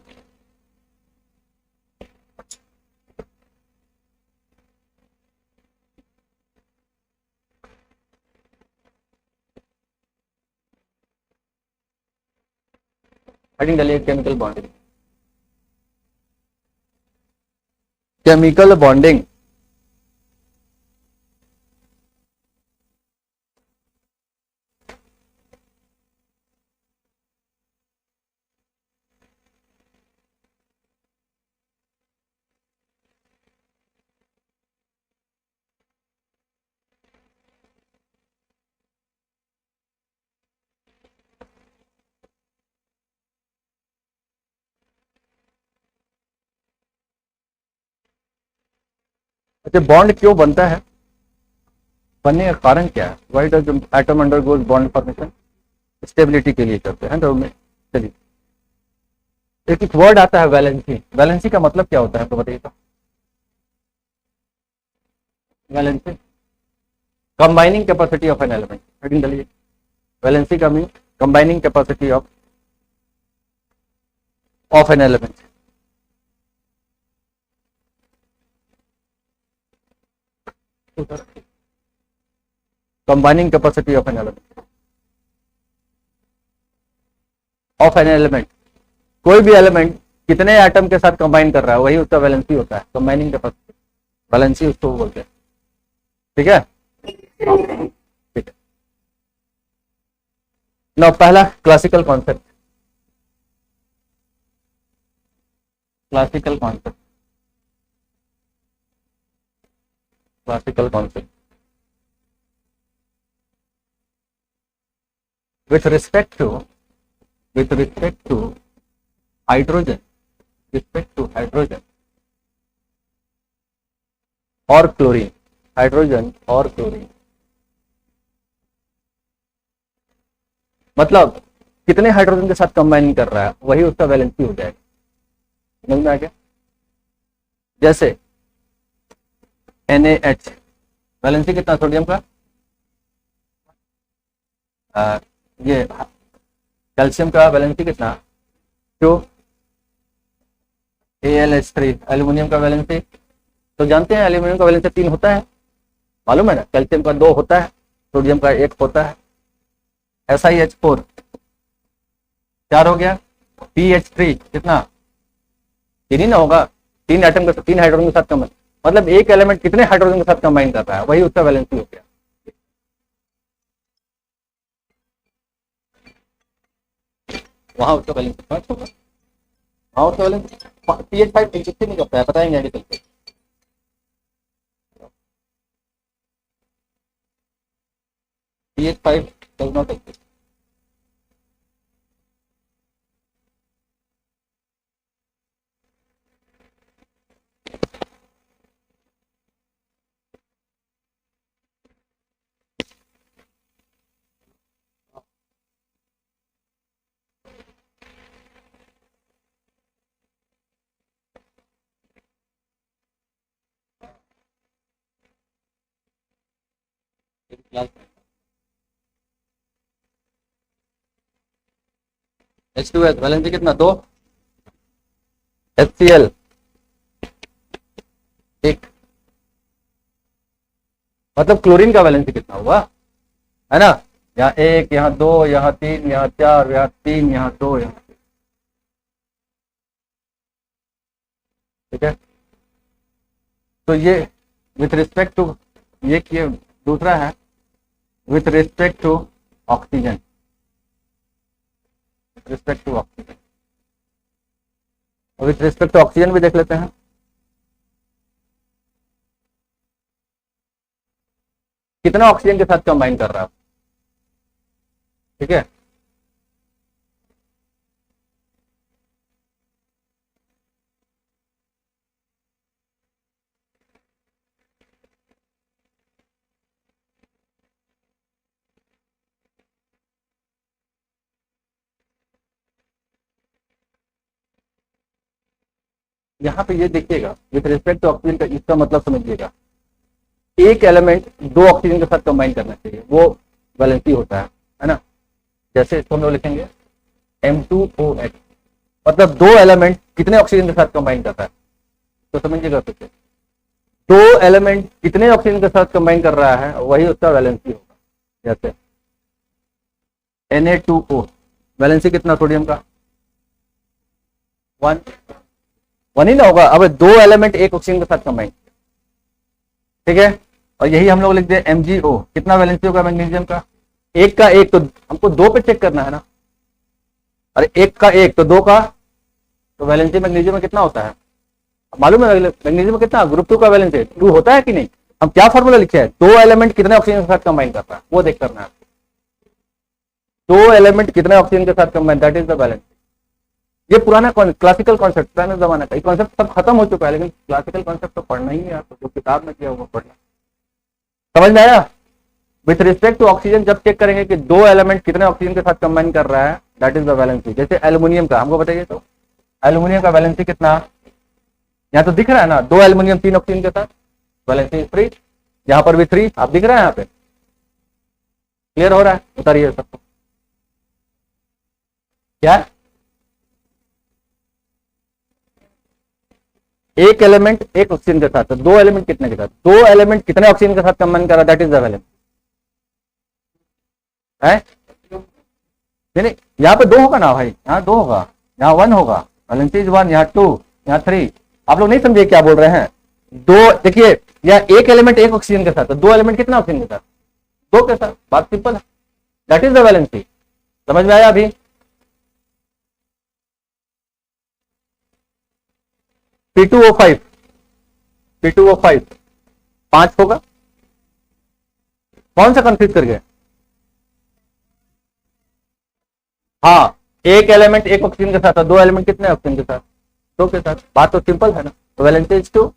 हेडिंग डालिए केमिकल बॉन्डिंग। केमिकल बॉन्डिंग अच्छा, बॉन्ड क्यों बनता है, बनने का कारण क्या है, why does atom undergoes bond formation? Stability के लिए करते हैं तो चलिए, एक वर्ड आता है वैलेंसी। वैलेंसी का मतलब क्या होता है तो बताइए तो। Valency combining capacity of an element. Heading डालिए। वैलेंसी का mean combining capacity of an element. Combining capacity of an element, of an element. कोई भी एलिमेंट कितने एटम के साथ कंबाइन कर रहा है वही उसका वैलेंसी होता है, कंबाइनिंग कैपेसिटी, वैलेंसी उसको बोलते हैं। ठीक है, ठीक है। ना पहला classical concept, classical concept, classical concept with respect to hydrogen, respect to hydrogen और क्लोरीन, हाइड्रोजन और क्लोरीन, मतलब कितने हाइड्रोजन के साथ कंबाइन कर रहा है वही उसका वैलेंसी हो जाएगा। समझ में आ गया? जैसे NaH, वैलेंसी कितना सोडियम का, ये कैल्शियम का वैलेंसी कितना 2, AlH3, एल्यूमिनियम का वैलेंसी तो जानते हैं, एल्यूमिनियम का वैलेंसी 3 होता है, मालूम है ना, कैल्शियम का 2 होता है, सोडियम का 1 होता है। SiH4 4 हो गया, PH3 कितना 3 ही ना होगा, 3 एटम के 3 हाइड्रोजन के साथ कंबाइन, मतलब एक एलिमेंट कितने हाइड्रोजन के साथ कंबाइन कर रहा है वही उसका वैलेंसी हो गया। वहां उसका बैलेंस 5 होगा, वहां उसका बैलेंस PH5 कितने में करता है बताएंगे आगे चलते। PH5 does not exist। H2S valency कितना 2, HCl 1, मतलब क्लोरीन का वैलेंसी कितना हुआ है ना, यहाँ 1, यहाँ 2, यहाँ 3, यहाँ 4, यहाँ 3, यहाँ 2, यहाँ, ठीक है। तो ये विथ रिस्पेक्ट टू, ये दूसरा है with respect to oxygen, respect to oxygen, with respect to oxygen भी देख लेते हैं। कितना ऑक्सीजन के साथ कंबाइन कर रहा है, ठीक है। यहाँ पे ये देखिएगा विथ रिस्पेक्ट टू ऑक्सीजन का इसका मतलब समझिएगा, एक एलिमेंट 2 ऑक्सीजन के साथ कंबाइन करना चाहिए वो वैलेंसी होता है ना। जैसे इसको हम लोग लिखेंगे M2OH, मतलब दो एलिमेंट कितने ऑक्सीजन के साथ कंबाइन करता है, तो समझिएगा पीछे, दो एलिमेंट कितने ऑक्सीजन के साथ कंबाइन कर रहा है वही उसका वैलेंसी होगा। जैसे Na2O वैलेंसी कितना सोडियम का, 1 ही ना होगा। अब दो एलिमेंट एक ऑक्सीजन के साथ कंबाइन, ठीक है, और यही हम लोग लिख दे MgO, कितना वैलेंसी होगा मैग्नीशियम का, एक का एक, तो हमको दो पे चेक करना है ना, अरे एक का एक तो दो का, तो वैलेंसी मैग्नीशियम में कितना होता है मालूम है, मैग्नीशियम में कितना, ग्रुप 2 का वैलेंसी 2 होता है कि नहीं। हम क्या फॉर्मूला लिखे हैं, दो एलिमेंट कितने ऑक्सीजन के साथ कंबाइन करता है वो देख करना है, दो एलिमेंट कितने ऑक्सीजन के साथ combine, that is the balance. ये पुराना क्लासिकल कॉन्सेप्ट, पुराने जमाने का, ये कॉन्सेप्ट सब खत्म हो चुका है, लेकिन क्लासिकल कॉन्सेप्ट तो पढ़ना ही है आपको, जो किताब में किया हुआ पढ़ना। समझ में आया। विथ रिस्पेक्ट टू ऑक्सीजन जब चेक करेंगे कि दो एलिमेंट कितने ऑक्सीजन के साथ कंबाइन कर रहा है, दैट इज द वैलेंसी। जैसे एल्युमिनियम का हमको बताइए, तो एल्युमिनियम का वैलेंसी कितना, यहाँ तो दिख रहा है ना, दो एल्युमिनियम तीन ऑक्सीजन के साथ, वैलेंसी 3, यहाँ पर भी 3 आप दिख रहा है, यहाँ पे क्लियर हो रहा है, उतारिए सबको। क्या एक एलिमेंट एक ऑक्सीजन के साथ, तो दो एलिमेंट कितने के साथ, दो एलिमेंट कितने ऑक्सीजन के साथ कंबाइन कर रहा है, दैट इज द वैलेंसी है। नहीं यहाँ पे दो होगा ना भाई, यहाँ दो होगा, यहाँ 1 होगा, वैलेंसी इज 1, यहाँ 2, यहाँ 3। आप लोग नहीं समझे क्या बोल रहे हैं, दो देखिए, या एक एलिमेंट एक ऑक्सीजन के साथ, तो दो एलिमेंट कितना ऑक्सीजन के साथ, दो के साथ, बात सिंपल है, दैट इज द वैलेंसी। समझ में आया अभी। P2O5 5 होगा, कौन सा कंफ्यूज कर गए, हाँ एक एलिमेंट एक ऑक्सीजन के साथ, दो एलिमेंट कितने ऑक्सीजन के साथ, दो के साथ, बात तो सिंपल है ना, तो वैलेंसी इज 2।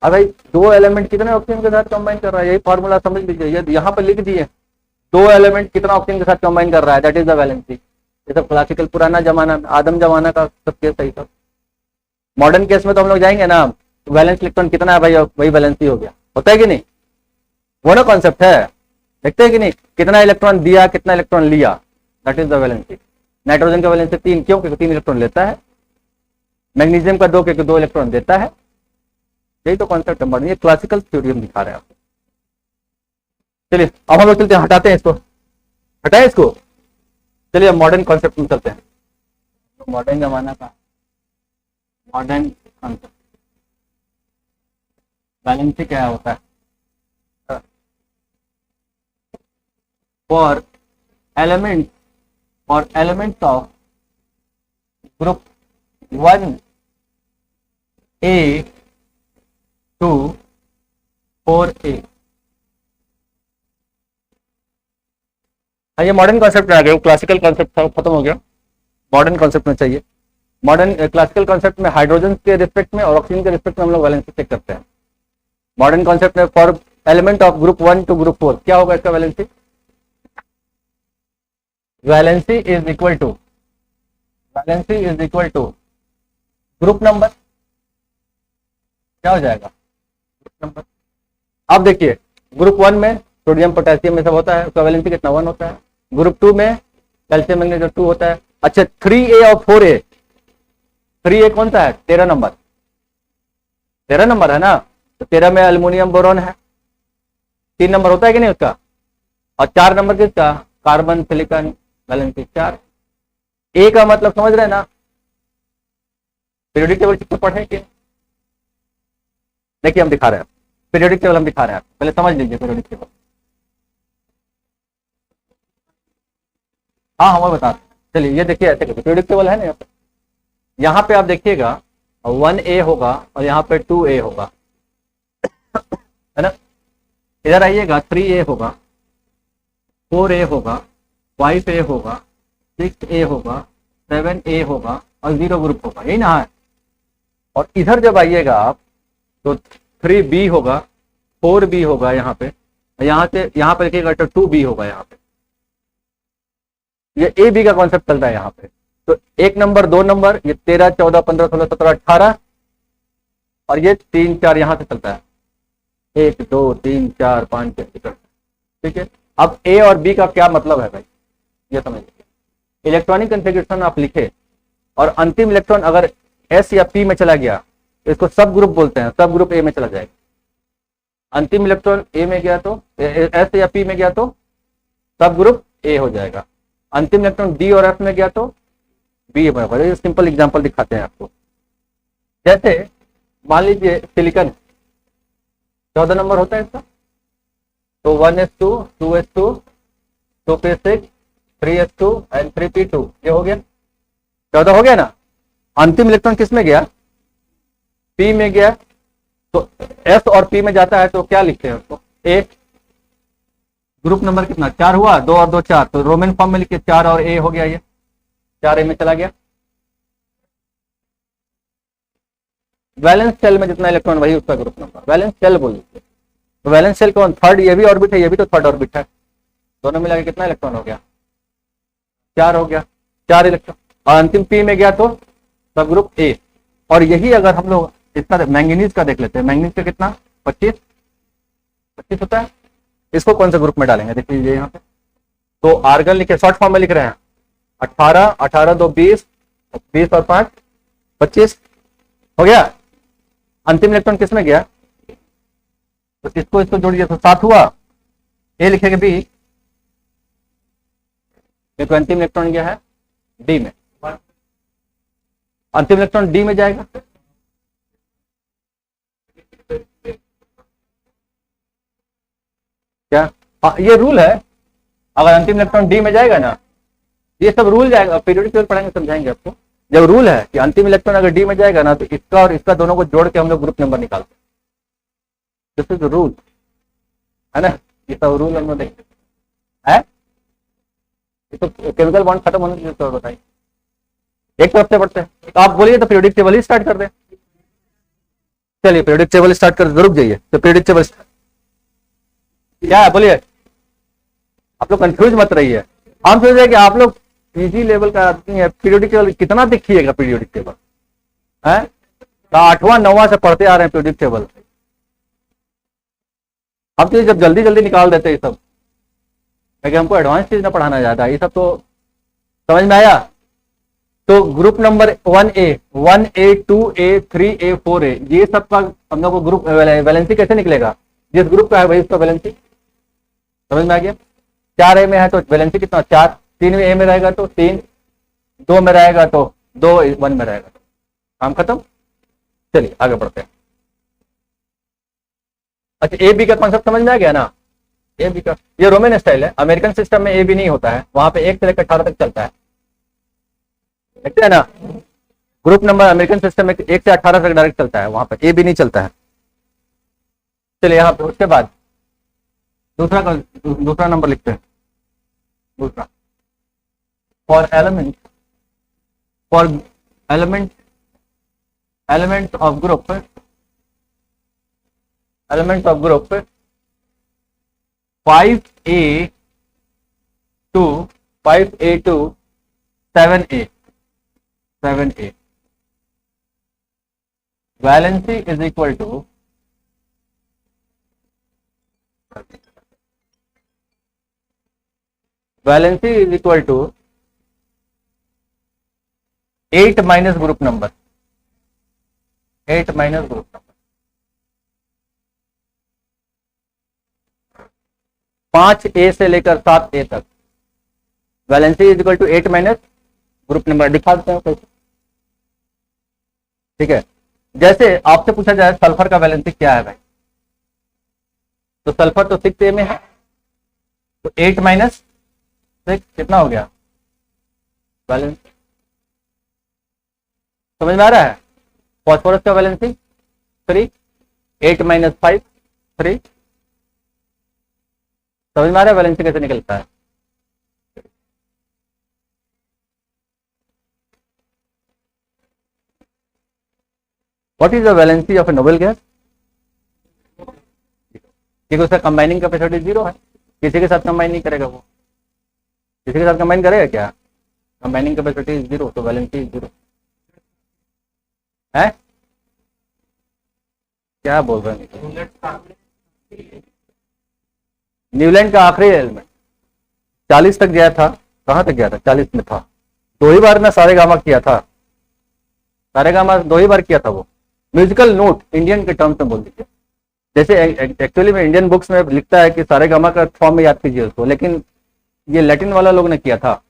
अब भाई दो एलिमेंट कितने ऑक्सीजन के साथ कंबाइन कर रहा है, यही फॉर्मूला समझ लीजिए, ये यहाँ पर लिख दिए, दो एलिमेंट कितना ऑक्सीजन के साथ कंबाइन कर रहा है, दैट इज द वैलेंसी। ये सब क्लासिकल पुराना जमाना, आदम जमाना का सब केस सही था। मॉडर्न केस में तो हम लोग जाएंगे ना, तो वैलेंस इलेक्ट्रॉन कितना है भाई, वही वैलेंसी हो गया, होता है कि नहीं, वो ना कॉन्सेप्ट है, देखते हैं कि नहीं, कितना इलेक्ट्रॉन दिया कितना इलेक्ट्रॉन लिया, that is the valency. Nitrogen का वैलेंसी 3, क्यों, क्योंकि 3 इलेक्ट्रॉन लेता है, मैग्नीशियम का 2, क्योंकि 2 इलेक्ट्रॉन देता है, यही तो कॉन्सेप्ट है मॉडर्न, ये क्लासिकल थ्योरी हम दिखा रहे हैं आपको। चलिए अब हम लोग चलते हैं, हटाते हैं इसको, हटाए इसको, चलिए मॉडर्न कॉन्सेप्ट में चलते हैं, तो मॉडर्न जमाना का मॉडर्न कॉन्सेप्ट, वैलेंसी क्या होता है, for element of group 1A to 4A। ये मॉडर्न कॉन्सेप्ट में आ गया, क्लासिकल कॉन्सेप्ट था खत्म हो गया, मॉडर्न कॉन्सेप्ट में चाहिए। मॉडर्न क्लासिकल कॉन्सेप्ट में हाइड्रोजन के रिस्पेक्ट में और ऑक्सीजन के रिस्पेक्ट में हम लोग वैलेंसी चेक करते हैं। मॉडर्न कॉन्सेप्ट में for element of group 1 to group 4 क्या होगा इसका valency, valency is equal to group number, क्या हो जाएगा, ग्रुप नंबर। अब देखिए ग्रुप 1 में सोडियम पोटेशियम में सब होता है, उसका वैलेंसी कितना 1 होता है, ग्रुप 2 में कैल्शियम मैग्नीशियम 2 होता है। अच्छा 3A और 4A, 3A कौन सा है, 13 नंबर, 13 नंबर है ना, तो 13 में एल्युमिनियम बोरॉन है, 3 नंबर होता है कि नहीं उसका, और 4 नंबर किसका, कार्बन सिलिकॉन, वैलेंसी 4। ए का मतलब समझ रहे हैं ना, पीरियोडिक टेबल कितने पढ़े कि, देखिए हम दिखा रहे हैं, पीरियोडिक टेबल हम दिखा रहे हैं, पहले समझ लीजिए पीरियोडिक टेबल। हाँ हम बता, चलिए ये देखिए ऐसे करके पीरियोडिक टेबल है ना, यहाँ पे आप देखिएगा 1A होगा और यहाँ पे 2A होगा, है ना, इधर आइएगा 3A होगा, 4A होगा, 5A होगा, 6A होगा, 7A होगा और 0 ग्रुप होगा, यही ना है। और इधर जब आइएगा आप तो 3B होगा, 4B होगा यहाँ पे, यहाँ से यहाँ पे देखिएगा तो 2B होगा यहाँ पे, ये AB का कॉन्सेप्ट चलता है यहाँ पे। तो 1 नंबर 2 नंबर, ये 13 14 15 16 17 18 और ये 3 4 यहाँ से चलता है, 1 2 3 4 5 6 ठीक है। अब A और B का क्या मतलब है भाई, ये समझ लीजिए, इलेक्ट्रॉनिक कन्फिग्रेशन आप लिखे और अंतिम इलेक्ट्रॉन अगर एस या पी में चला गया तो इसको सब ग्रुप बोलते हैं, सब ग्रुप ए में चला जाएगा। अंतिम इलेक्ट्रॉन ए में गया तो एस या पी में गया तो सब ग्रुप ए हो जाएगा। अंतिम इलेक्ट्रॉन डी और एफ में गया तो बी में होगा। सिंपल एग्जांपल दिखाते हैं आपको। जैसे मान लीजिए सिलिकॉन 14 नंबर होता है इसका, तो 1s2 2s2 2p6 3s2 and 3p2 ये हो गया 14 हो गया ना। अंतिम इलेक्ट्रॉन किस में गया? पी में गया। तो एस और पी में जाता है तो क्या लिखते हैं उसको? ए। ग्रुप नंबर कितना? 4 हुआ, 2 और 2 4, तो रोमन फॉर्म में लिखिए 4 और ए हो गया, ये 4 ए में चला गया। वैलेंस शेल में जितना इलेक्ट्रॉन वही उसका ग्रुप नंबर, वैलेंस शेल बोल दीजिए। तो वैलेंस शेल कौन? थर्ड, ये भी ऑर्बिट है, ये भी तो थर्ड ऑर्बिट है। दोनों मिला के कितना इलेक्ट्रॉन हो गया? 4 हो गया, 4 इलेक्ट्रॉन। और अंतिम पी में गया तो सब ग्रुप ए। और यही अगर हम लोग इसका मैंगनीज का देख लेते हैं, मैंगनीज का कितना? 25 होता है। इसको कौन से ग्रुप में डालेंगे देख लीजिए यहाँ पे। तो आर्गन लिखे, शॉर्ट फॉर्म में लिख रहे हैं 18 18 2 20 20 और 5 25 हो गया। अंतिम इलेक्ट्रॉन किस में गया? तो इसको जोड़िए तो 7 हुआ। ए लिखेंगे बी, देखो अंतिम इलेक्ट्रॉन गया है डी में। अंतिम इलेक्ट्रॉन डी में जाएगा, क्या? ये रूल है, अगर अंतिम इलेक्ट्रॉन डी में जाएगा ना, ये सब रूल जाएगा, पीरियोडिक टेबल पढ़ाएंगे समझाएंगे आपको। जब रूल है कि अंतिम इलेक्ट्रॉन अगर डी में जाएगा ना, तो इसका और इसका दोनों को जोड़ के हम लोग ग्रुप नंबर निकालते हैं। दिस इज रूल है ना, ये सब रूल हम लोग देखते हैं। तो केमिकल बॉन्ड खत्म होने की तो बताइए, एक तरफ से बढ़ते हैं। तो आप बोलिए तो पीरियोडिक टेबल ही स्टार्ट कर दें। चलिए पीरियोडिक टेबल स्टार्ट कर, रुक जाइए। तो पीरियोडिक टेबल क्या है बोलिए, आप लोग कंफ्यूज मत रहिए। हम सोच रहे हैं कि आप लोग पीजी लेवल का आदमी है, पीरियोडिक टेबल कितना देखिएगा? पीरियोडिक टेबल है तो 8वां 9वां से पढ़ते आ रहे हैं पीरियोडिक टेबल। हम तो जब जल्दी जल्दी निकाल देते हैं सब, क्योंकि हमको एडवांस चीज ना पढ़ाना जाता है। ये सब तो समझ में आया। तो group number 1A 1A 2A 3A 4A ये सब का हम लोग को ग्रुप वैलेंसी कैसे निकलेगा? जिस ग्रुप का है वही उसका वैलेंसी। समझ में आ गया? 4A में है तो वैलेंसी कितना? 4। 3A में रहेगा तो 3, 2 में रहेगा तो 2, 1 में रहेगा तो काम खत्म। चलिए आगे बढ़ते हैं। अच्छा, ए बी का कॉन्सेप्ट समझ में आ गया ना? ए बी का ये रोमन स्टाइल है, अमेरिकन सिस्टम में ए बी नहीं होता है, वहां पे 1 से लेकर 18 तक चलता है, देखते हैं ना। ग्रुप नंबर अमेरिकन सिस्टम में 1 से 18 तक डायरेक्ट चलता है, वहां पे ए बी नहीं चलता है। चलिए यहाँ पे उसके बाद दूसरा नंबर लिखते हैं। दूसरा for element of group 5A to 7A valency is equal to 8 minus group number 5A से लेकर 7A तक valency is equal to 8 minus group number. दिखा देते हैं कैसे, ठीक है। जैसे आपसे पूछा जाए सल्फर का वैलेंसी क्या है भाई, तो सल्फर तो 6A में है, तो 8 माइनस 6 कितना हो गया वैलेंस? समझ में आ रहा है? फॉस्फोरस का वैलेंसी 3, 8 माइनस 5 3। समझ में आ रहा है वैलेंसी कैसे निकलता है? What is the valency of a noble gas? क्योंकि उसका कंबाइनिंग कैपेसिटी 0 है, किसी के साथ कंबाइन नहीं करेगा वो। किसी के साथ कंबाइन करेगा क्या? कंबाइनिंग कैपेसिटी 0, तो वैलेंसी 0 है। क्या बोल रहे हैं? न्यूलैंड का आखिरी एलिमेंट 40 तक गया था, कहां तक गया था? 40 में था, दो ही बार ना सारे गामा किया था, सारे गामा दो ही बार किया था वो। म्यूजिकल नोट इंडियन के टर्म्स में बोल दीजिए, जैसे एक्चुअली में इंडियन बुक्स में लिखता है कि सारे गामा का फॉर्म में याद कीजिए उसको, लेकिन ये लैटिन वाला लोग ने किया था।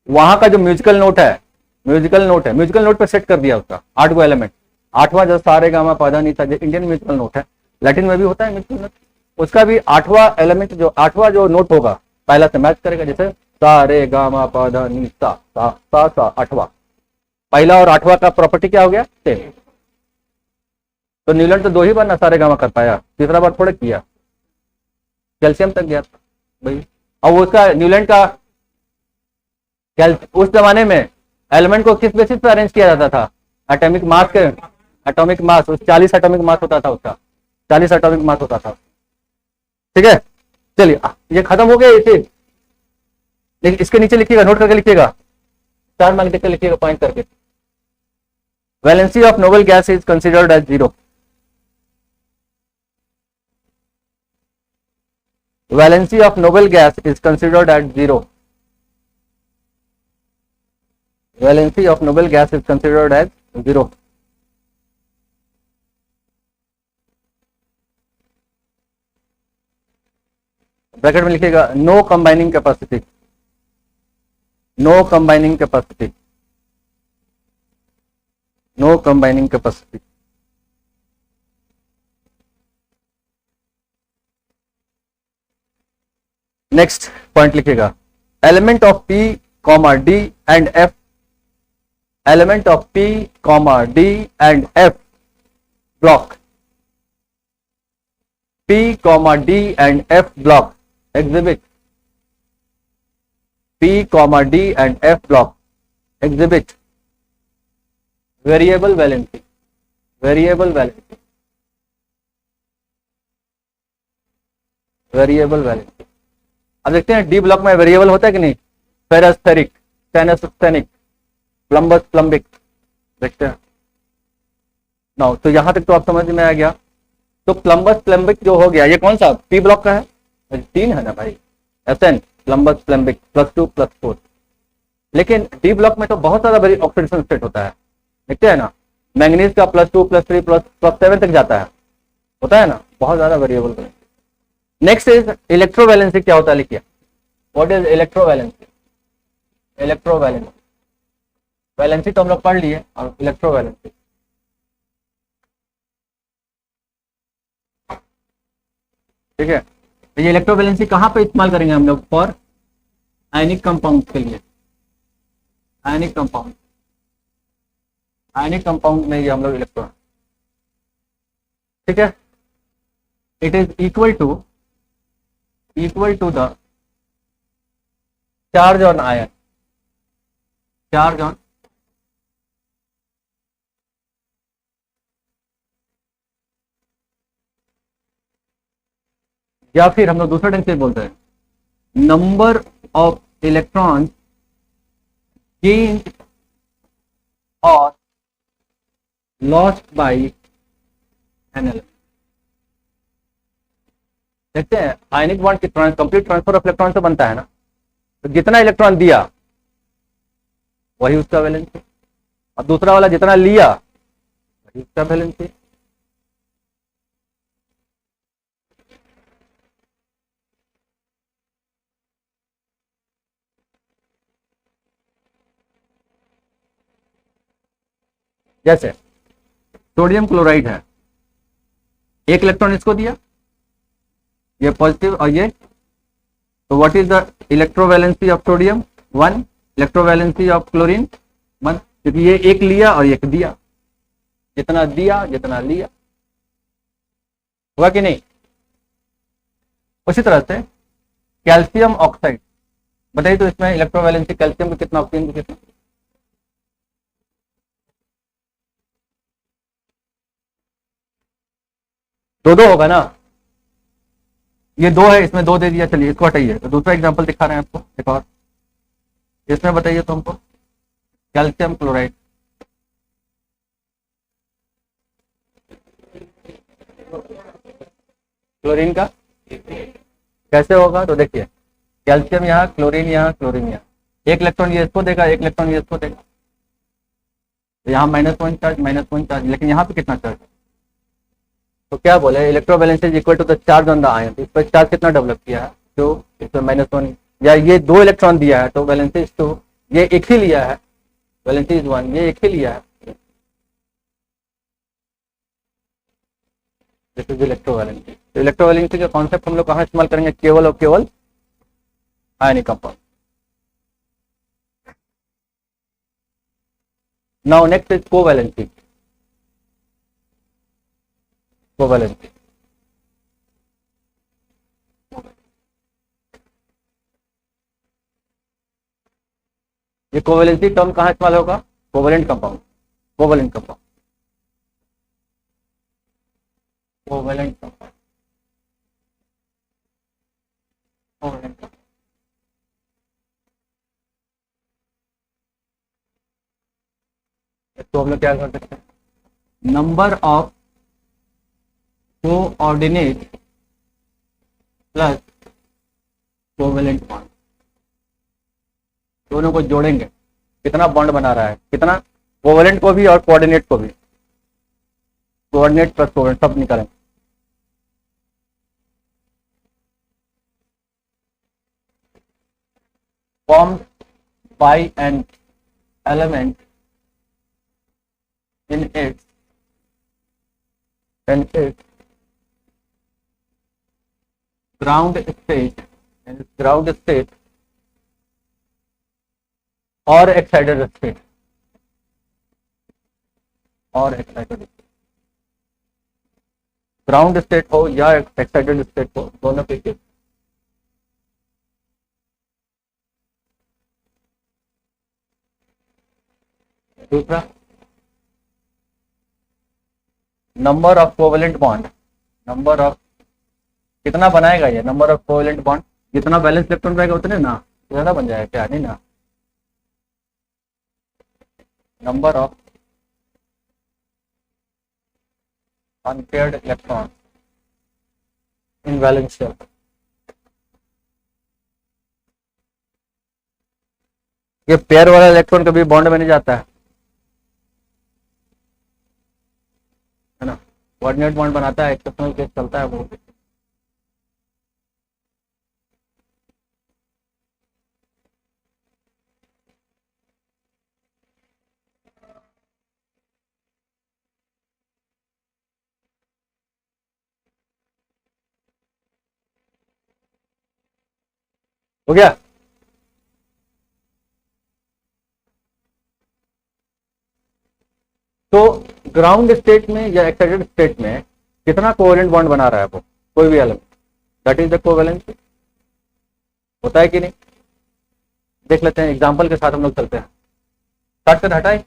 वहां का जो म्यूजिकल नोट है, म्यूजिकल नोट पे सेट कर दिया उसका 8 गो एलिमेंट, 8वां जो सारे गामा पाधा नहीं था, जो इंडियन म्यूजिकल नोट है, लैटिन में भी होता है म्यूजिकल नोट, उसका भी 8वां एलिमेंट जो 8वां जो नोट होगा पहला से मैच करेगा। जैसे सा रे गामा पाधा नी सा सा सा सा, 8वां, पहला और 8वां का प्रॉपर्टी क्या हो गया, सेम। तो न्यूलैंड तो दो ही बार ना सारे गामा कर पाया, तीसरा बार थोड़े किया, कैल्शियम तक गया था भाई। और उसका न्यूलैंड का उस जमाने में एलिमेंट को किस बेसिस पे अरेंज किया जाता था, एटॉमिक मास के, एटॉमिक मास, 40 एटॉमिक मास होता था उसका, 40 एटॉमिक मास होता था। ठीक है, चलिए ये खत्म हो गया इसे, लेकिन इसके नीचे लिखिएगा, नोट करके लिखिएगा, स्टार मार्क देकर लिखिएगा पॉइंट करके। Valency of noble gas is considered as 0। Valency of noble gas is considered at 0। Valency of noble gas is considered as 0। Bracket में लिखिएगा no combining capacity, no combining capacity, no combining capacity. Next point लिखिएगा, element of P comma D and F, element of P comma D and F block, P, D and F block exhibit, P, D and F block exhibit variable valency, variable valency, variable valency। अब देखते हैं डी ब्लॉक में वेरिएबल होता है कि नहीं, फेरस्फेरिक, स्टेनोस्टेनिक, प्लम्बस प्लम्बिक, देखते हैं ना। तो यहां तक तो आप समझ में आ गया। तो प्लम्बस प्लम्बिक जो हो गया, ये कौन सा पी ब्लॉक का है, 3 है ना भाई, एसएन प्लम्बस प्लम्बिक +2 +4। लेकिन डी ब्लॉक में तो बहुत ज्यादा बड़ी ऑक्सीडेशन स्टेट होता है, देखते हैं ना, मैंगनीज का +2 +3 +7 तक जाता है, होता है ना, बहुत ज्यादा वेरिएबल। नेक्स्ट इज इलेक्ट्रोवैलेंसी, क्या होता है लिखिए, what is electrovalency, electrovalency, valency तो हम लोग पढ़ लिए, और इलेक्ट्रोवैलेंसी ठीक है। तो ये इलेक्ट्रोवैलेंसी कहां पे इस्तेमाल करेंगे हम लोग, फॉर आयनिक कंपाउंड के लिए, आयनिक कंपाउंड, आयनिक कंपाउंड में ये हम लोग इलेक्ट्रॉन, ठीक है। It is equal to the charge on ion, charge on, या फिर हम लोग दूसरे ढंग से बोलते हैं नंबर ऑफ इलेक्ट्रॉन गेन्ड और लॉस्ट बाय एन एलिमेंट। देखते हैं आयनिक बॉन्ड की कंप्लीट ट्रांसफर ऑफ इलेक्ट्रॉन से बनता है ना, तो जितना इलेक्ट्रॉन दिया वही उसका वैलेंसी, और दूसरा वाला जितना लिया वही उसका वैलेंसी। जैसे सोडियम क्लोराइड है, 1 इलेक्ट्रॉन इसको दिया, ये पॉजिटिव और ये, तो what is the electrovalency of sodium, 1, electrovalency of chlorine 1, क्योंकि ये 1 लिया और 1 दिया, जितना दिया जितना लिया, हुआ कि नहीं। उसी तरह से कैल्शियम ऑक्साइड बताइए, तो इसमें इलेक्ट्रोवैलेंसी कैल्शियम को कितना, ऑक्सीजन को कितना, दो होगा ना, ये 2 है, इसमें 2 दे दिया, चलिए इसको हटाइए। तो दूसरा एग्जांपल दिखा रहे हैं आपको एक और, इसमें बताइए तो हमको कैल्शियम क्लोराइड, क्लोरीन का कैसे होगा, तो देखिए कैल्शियम यहाँ, क्लोरीन यहाँ, क्लोरीन यहाँ, एक इलेक्ट्रॉन ये इसको देगा, एक इलेक्ट्रॉन ये इसको देगा। तो यहाँ -1 चार्ज, -1 चार्ज, लेकिन यहाँ पे कितना चार्ज है? तो क्या बोले, electrovalence is equal to the charge on the ion. इस पर चार्ज कितना डेवलप किया है? जो इसमें -1, या ये 2 इलेक्ट्रॉन दिया है तो वैलेंसी इज 2, ये एक ही लिया है, वैलेंसी इज 1, ये एक ही लिया है। This is electrovalency. तो इलेक्ट्रोवैलेंसी का कॉन्सेप्ट हम लोग कहाँ इस्तेमाल करेंगे? केवल और केवल ionic compound. Now next is covalency. Covalency ये कोवैलेंसी टर्म कहाँ इस्तेमाल होगा? Covalent compound. Covalent compound, covalent compound, covalent compound. तो हम लोग क्या कर सकते हैं? Number of coordinate plus covalent bond, दोनों को जोड़ेंगे, कितना बॉन्ड बना रहा है, कितना, कोवैलेंट को भी और कोऑर्डिनेट को भी, कोऑर्डिनेट प्लस कोवैलेंट सब निकालेंगे। formed by an element in its ground state or excited state, ground state हो या एक्साइटेड स्टेट हो, दोनों के केस। दूसरा, number of covalent bond, number of, कितना बनाएगा ये, नंबर ऑफ कोवैलेंट बॉन्ड, जितना बैलेंस इलेक्ट्रॉन रहेगा उतने ना, ज्यादा बन जाएगा क्या? नहीं ना, number of unpaired electron in valence shell. ये पेयर वाला इलेक्ट्रॉन कभी बॉन्ड में नहीं जाता है ना, कोऑर्डिनेट बॉन्ड बनाता है, एक्सेप्शनल केस चलता है वो। हो गया? तो ग्राउंड स्टेट में या एक्साइटेड स्टेट में कितना कोवैलेंट बॉन्ड बना रहा है वो, कोई भी element, that is the covalency. होता है कि नहीं? देख लेते हैं, एग्जांपल के साथ हम लोग चलते हैं। स्टार्ट कर, हटाए।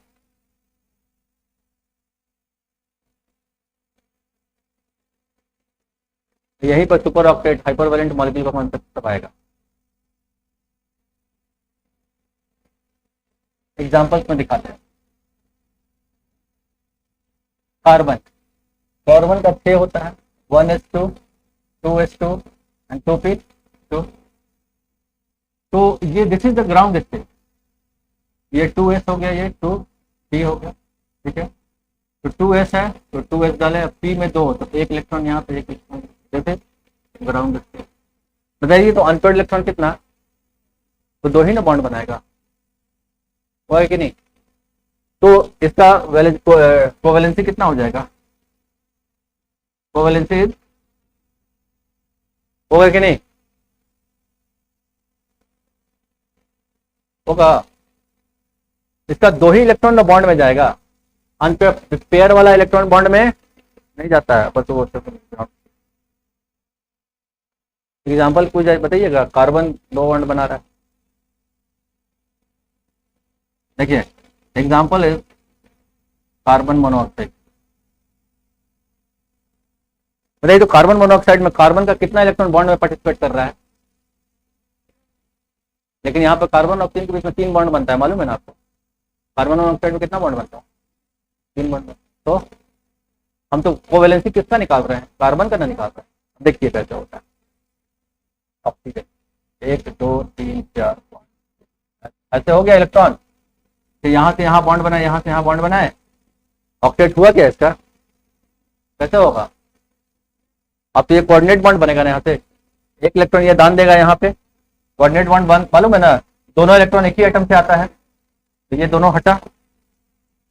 यहीं पर सुपर ऑक्टेट हाइपरवैलेंट मॉलिक्यूल का कॉन्सेप्ट तब आएगा। एग्जांपल्स में दिखाते हैं। कार्बन, कार्बन का 6 होता है, 1s2, 2s2 एंड 2p2। तो ये this is the ground state, ये 2s हो गया, ये 2p हो गया, ठीक है। तो 2s है तो 2s डाले, p में 2, तो एक इलेक्ट्रॉन यहाँ पे, एक इलेक्ट्रॉन, जैसे ग्राउंड स्टेट। बताइए तो अनपेयर्ड इलेक्ट्रॉन कितना, तो 2 ही ना बॉन्ड बनाएगा, वो है कि नहीं? तो इसका कोवैलेंसी कितना हो जाएगा? कोवैलेंसी होगा कि नहीं? होगा। इसका 2 ही इलेक्ट्रॉन बॉन्ड में जाएगा, अनपेयर, पेयर वाला इलेक्ट्रॉन बॉन्ड में नहीं जाता है, बस वो। एग्जाम्पल कुछ बताइएगा, कार्बन 2 बॉन्ड बना रहा है, देखिए एग्जाम्पल है कार्बन मोनोऑक्साइड। बताइए तो कार्बन मोनोऑक्साइड में कार्बन का कितना इलेक्ट्रॉन बॉन्ड में पार्टिसिपेट कर रहा है? लेकिन यहाँ पर कार्बन ऑक्सीजन के बीच में 3 बॉन्ड बनता है, मालूम है ना आपको? कार्बन मोनोऑक्साइड में कितना बॉन्ड बनता है? 3 बॉन्ड। तो हम तो कोवैलेंसी किसका निकाल रहे हैं? कार्बन का ना निकाल रहे हैं। देखिए कैसे होता है। 1 2 3 4 5 ऐसे हो गया इलेक्ट्रॉन, तो यहाँ से यहाँ बॉन्ड बनाए, यहाँ से यहाँ बॉन्ड बनाए, ऑक्टेट हुआ क्या इसका? कैसे होगा? अब तो ये कोऑर्डिनेट बॉन्ड बनेगा ना, यहाँ से एक इलेक्ट्रॉन ये दान देगा यहाँ पे, कोऑर्डिनेट बॉन्ड बन मालूम है ना, दोनों इलेक्ट्रॉन एक ही एटम से आता है, तो ये दोनों हटा,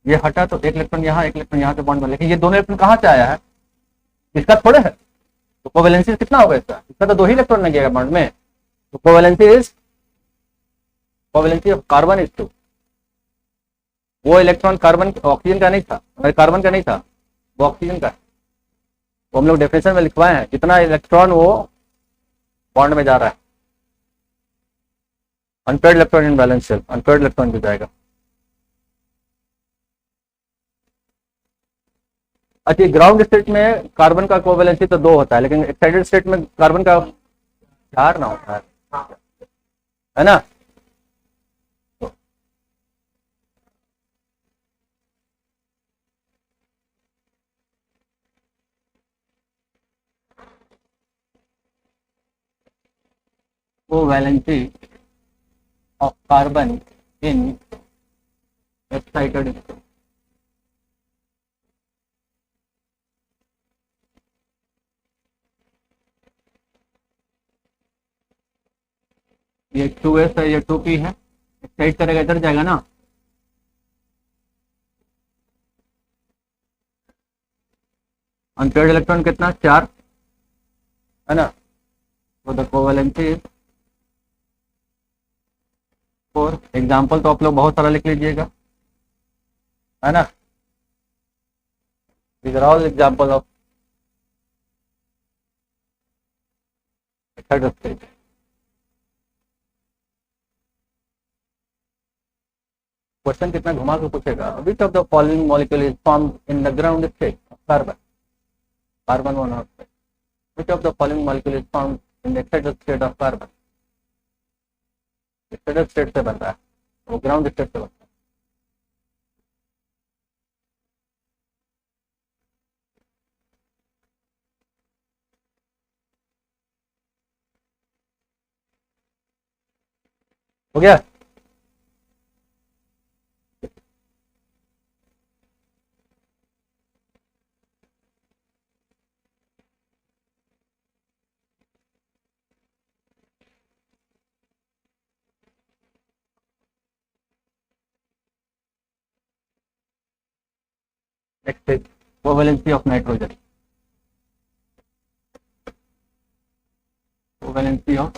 ये हटा, तो एक इलेक्ट्रॉन यहाँ एक इलेक्ट्रॉन यहाँ से बॉन्ड बन, लेकिन ये दोनों इलेक्ट्रॉन कहाँ से आया है? इसका थोड़े है, तो कोवेलेंसी कितना होगा इसका? इसका तो 2 ही इलेक्ट्रॉन लगेगा बॉन्ड में, तो कोवेलेंसी ऑफ कार्बन इज 2। वो इलेक्ट्रॉन कार्बन ऑक्सीजन का नहीं था, कार्बन का नहीं था, वो ऑक्सीजन का है। वो हम लोग डेफिनेशन में लिखवाए हैं, कितना इलेक्ट्रॉन वो बॉन्ड में जा रहा है। Unpaired electron in balance shell, unpaired electron भी जाएगा। अच्छा, ग्राउंड स्टेट में कार्बन का कोवेलेंसी तो 2 होता है, लेकिन एक्साइटेड स्टेट में कार्बन का 4 ना होता है ना? Covalency of carbon in excited state, ये 2s है, ये 2p है, एक्साइट करेगा इधर जाएगा ना, अनपेयर्ड इलेक्ट्रॉन कितना? 4 है ना, तो द कोवेलेंसी 4। एग्जाम्पल तो आप लोग बहुत सारा लिख लीजिएगा, है ना, these are all example of excited state। Question कितना घुमा के पूछेगा, which of the following molecule is formed in the ground state of carbon, carbon monoxide, which of the following molecule is formed in the excited state of carbon, excited state से बनता है, वो ग्राउंड स्टेट से बनता है। हो गया? Next is covalency of nitrogen, covalency of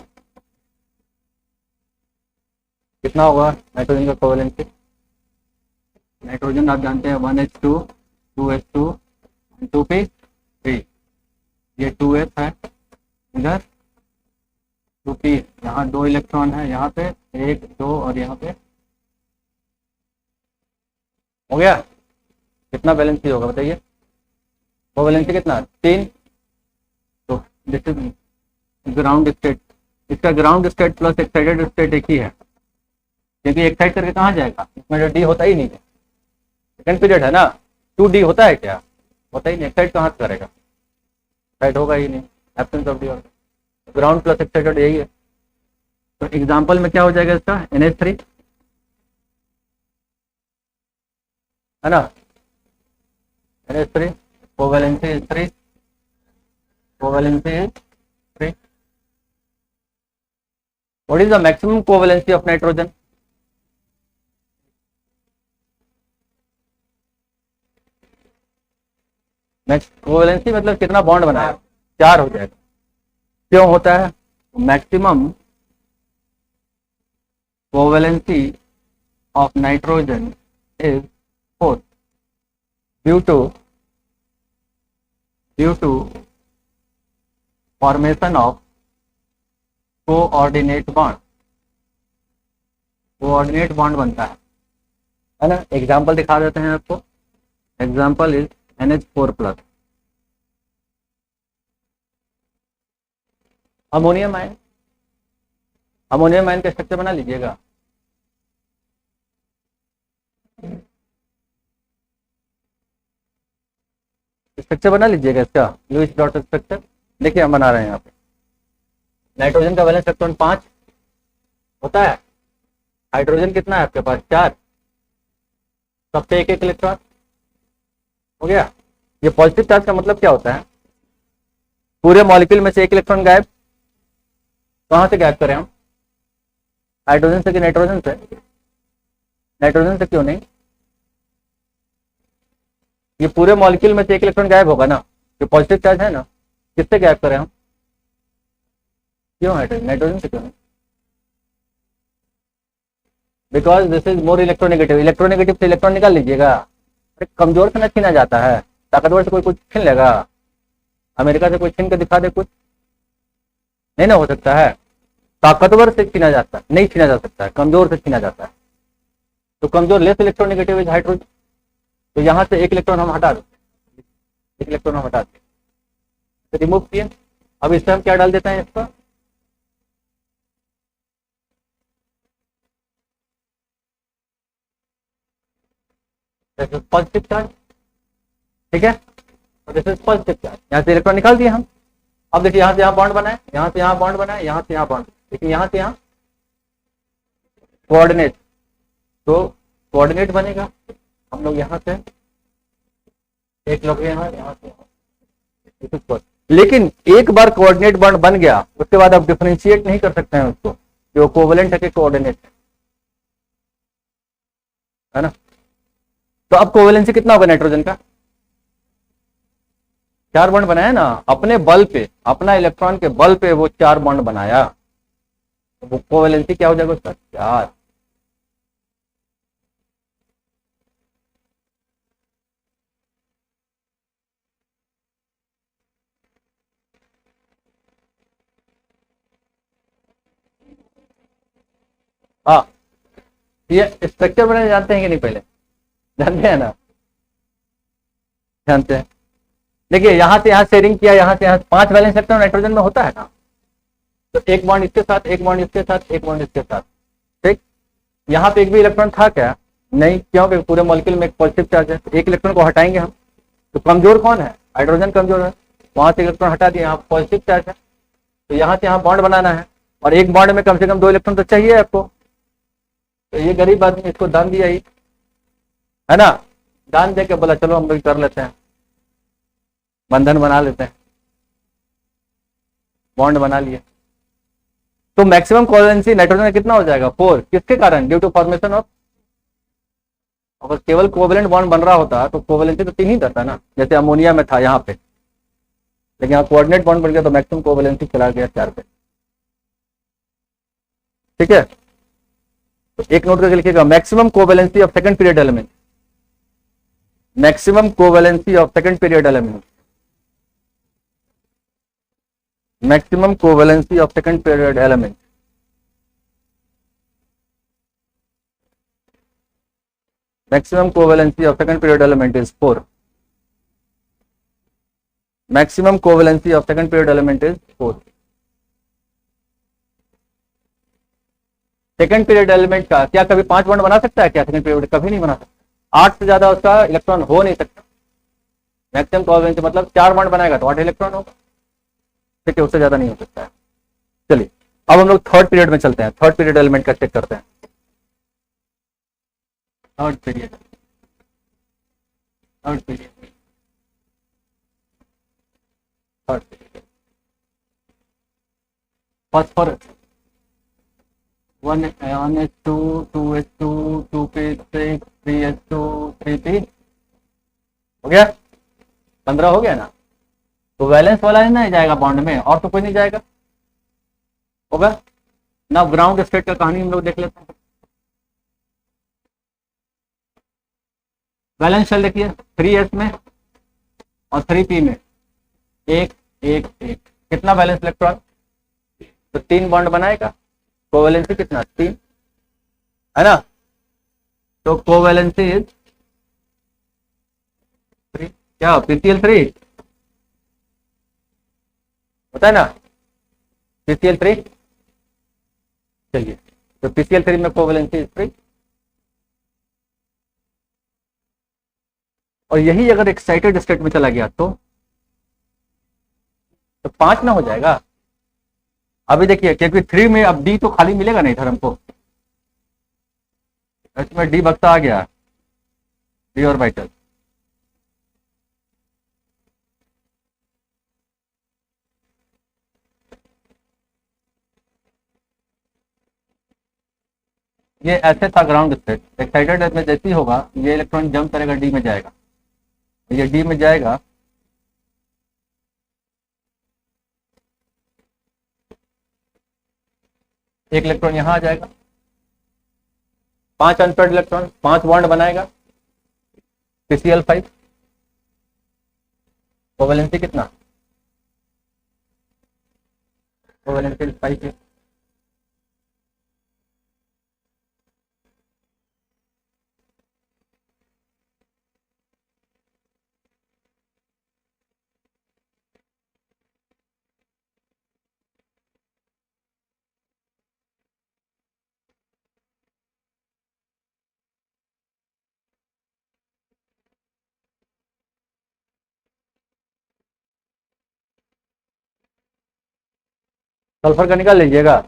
कितना होगा नाइट्रोजन का कोवेलेंसी? नाइट्रोजन आप जानते हैं 1h2 2h2 2p3, ये 2s है, इधर 2p, यहाँ 2 इलेक्ट्रॉन है, यहाँ पे 1 2 और यहाँ पे, हो गया? कितना वैलेंसी होगा बताइए? कोवेलेंसी कितना? 3। तो दिस इज ग्राउंड स्टेट, इसका ground state plus excited state एक ही है, क्योंकि एक्साइट करके कहाँ जाएगा, इसमें जो डी होता ही नहीं है, सेकंड पीरियड है ना, 2d होता है क्या? होता ही नहीं, एक्साइट कहाँ से करेगा, एक्साइट होगा ही नहीं, एब्सेंस ऑफ डी होगा, ग्राउंड प्लस एक्साइटेड यही है। तो एग्जाम्पल में क्या हो जाएगा इसका? NH3 है ना, NH3 covalency is 3, covalency is 3। What is the maximum covalency of nitrogen? Covalency मतलब कितना बॉन्ड बनाया? 4 हो जाएगा। क्यों होता है? Maximum covalency of nitrogen is 4 due to formation of coordinate bond, coordinate bond बनता है ना। एग्जाम्पल दिखा देते हैं आपको, example is NH4+, ammonium ion, ammonium ion का स्ट्रक्चर बना लीजिएगा। स्ट्रक्चर बना लीजिएगा इसका, लुईस डॉट स्ट्रक्चर। देखिए हम बना रहे हैं यहाँ पे। नाइट्रोजन का वैलेंस इलेक्ट्रॉन 5 होता है, हाइड्रोजन कितना है आपके पास, 4, सबसे एक एक इलेक्ट्रॉन हो गया। ये पॉजिटिव चार्ज का मतलब क्या होता है, पूरे मॉलिक्यूल में से एक इलेक्ट्रॉन गायब। कहां से गायब करें हम, हाइड्रोजन से कि नाइट्रोजन से, नाइट्रोजन से क्यों नहीं, ये पूरे मॉलिक्यूल में से एक इलेक्ट्रॉन गायब होगा ना, जो पॉजिटिव चार्ज है ना, किससे गायब करें हम, क्यों हाइड्रोजन, नाइट्रोजन से क्यों नहीं, because this is more electronegative, electronegative से इलेक्ट्रॉन निकाल लीजिएगा। अरे कमजोर से ना छीना जाता है, ताकतवर से कोई कुछ छीन लेगा, अमेरिका से कोई छीन के दिखा दे कुछ, नहीं ना हो सकता है। ताकतवर से छीना जाता नहीं, छीना जा सकता है, कमजोर से छीना जाता है। तो कमजोर लेस इलेक्ट्रोनेगेटिव इज हाइड्रोजन, तो यहां से एक इलेक्ट्रॉन हम हटा देते, एक इलेक्ट्रॉन हम हटा देते, तो रिमूव किए। अब इससे हम क्या डाल देते हैं, इसका पॉजिटिव चार्ज, ठीक है, और दिस इज पॉजिटिव चार्ज, यहाँ से इलेक्ट्रॉन निकाल दिए हम। अब देखिए यहाँ से यहाँ बॉन्ड बनाए, यहाँ से यहाँ बॉन्ड बनाए, यहाँ से यहाँ बॉन्ड, लेकिन यहाँ से यहाँ कोऑर्डिनेट, तो कोऑर्डिनेट बनेगा, हम लोग यहाँ से एक लोग यहाँ, यहाँ से, लेकिन एक बार कोऑर्डिनेट बॉन्ड बन गया उसके बाद आप डिफरेंशिएट नहीं कर सकते हैं उसको, जो कोवेलेंट है कि कोऑर्डिनेट है ना। तो अब कोवेलेंसी कितना होगा नाइट्रोजन का, 4 बॉन्ड बनाया ना, अपने बल पे, अपना इलेक्ट्रॉन के बल पे वो 4 बॉन्ड बनाया, तो वो कोवेलेंसी क्या हो जाएगा उसका, 4। हाँ, ये स्ट्रक्चर बनाने जानते हैं कि नहीं, पहले जानते हैं ना, जानते हैं। देखिए यहाँ से यहाँ शेयरिंग किया, यहाँ से यहाँ 5 वैलेंस इलेक्ट्रॉन नाइट्रोजन में होता है ना, तो एक बॉन्ड इसके साथ, एक बॉन्ड इसके साथ, एक बॉन्ड इसके साथ, ठीक। यहाँ पे एक भी इलेक्ट्रॉन था क्या, नहीं, क्यों, पूरे मॉलिक्यूल में एक पॉजिटिव चार्ज है, एक इलेक्ट्रॉन को हटाएंगे हम, तो कमजोर कौन है, हाइड्रोजन कमजोर है, वहां से इलेक्ट्रॉन हटा दिया, यहाँ पॉजिटिव चार्ज है, तो यहाँ से यहाँ बॉन्ड बनाना है, और एक बॉन्ड में कम से कम 2 इलेक्ट्रॉन तो चाहिए आपको। तो ये गरीब आदमी इसको दान दिया ही है ना, दान दे के बोला चलो हम लोग कर लेते हैं, बंधन बना लेते हैं, बॉन्ड बना लिए। तो मैक्सिमम कोवेलेंसी नाइट्रोजन में कितना हो जाएगा, 4, किसके कारण, ड्यू टू फॉर्मेशन ऑफ, अगर केवल कोवेलेंट बॉन्ड बन रहा होता तो कोवेलेंसी तो 3 ही रहता ना, जैसे अमोनिया में था यहाँ पे, लेकिन यहाँ कोऑर्डिनेट बॉन्ड बन गया तो मैक्सिमम कोवेलेंसी चला गया 4 पे, ठीक है। तो एक नोट करके लिखिएगा, maximum covalency of second period element, maximum covalency of second period element, maximum covalency of second period element, maximum covalency of second period element is 4, maximum covalency of second period element is 4। Second period element का क्या कभी 5 बॉन्ड बना सकता है क्या, सेकंड पीरियड कभी नहीं बना सकता, 8 से ज्यादा उसका इलेक्ट्रॉन हो नहीं सकता। मैक्सिमम कोवेलेंसी मतलब 4 बॉन्ड बनाएगा तो 8 इलेक्ट्रॉन होगा, ठीक है, उससे ज्यादा नहीं हो सकता है। चलिए अब हम लोग थर्ड पीरियड में चलते हैं, थर्ड पीरियड एलिमेंट का चेक करते हैं। Third period, third period, third period, phosphorus 1H2 2H2 2P6 3H2 3P हो गया, 15 हो गया ना। तो वैलेंस वाला ही नहीं जाएगा बॉन्ड में, और तो कोई नहीं जाएगा, होगा ना। ग्राउंड स्टेट का कहानी हम लोग देख लेते हैं। वैलेंस शेल देखिए 3s में और 3p में, एक एक एक, कितना वैलेंस इलेक्ट्रॉन, तो 3 बॉन्ड बनाएगा, कोवेलेंसी कितना, 3 है ना। तो कोवेलेंसी इज 3, क्या PCl3 होता है ना, PCl3। चलिए तो PCl3 में कोवेलेंसी 3, और यही अगर एक्साइटेड स्टेट में चला गया तो 5 ना हो जाएगा। अभी देखिए क्योंकि 3 में अब D तो खाली मिलेगा नहीं इधर हमको, इसमें डी बक्सा आ गया, डी ऑर्बिटल। ये ऐसे था ग्राउंड स्टेट, एक्साइटेड में जैसे ही होगा ये इलेक्ट्रॉन जंप करेगा, डी में जाएगा, ये डी में जाएगा, एक इलेक्ट्रॉन यहाँ आ जाएगा, 5 अनपेयर्ड इलेक्ट्रॉन, 5 बॉन्ड बनाएगा, CCl5, कोवेलेंसी कितना, कोवेलेंसी 5 है। सल्फर का निकाल लीजिएगा,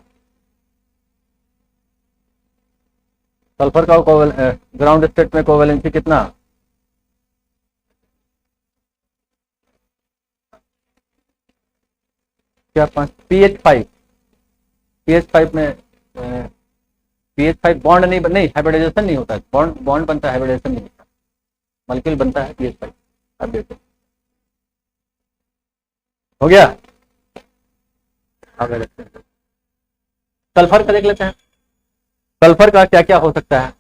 सल्फर का ग्राउंड स्टेट में कोवेलेंसी कितना, क्या 5, pH5 में pH5 बॉन्ड नहीं हाइब्रिडाइजेशन नहीं होता है, बॉन्ड बनता है, हाइब्रिडाइजेशन नहीं होता, मॉलिक्यूल बनता है pH5। अब देखो हो गया। अब सल्फर का देख लेते हैं, सल्फर का क्या क्या हो सकता है,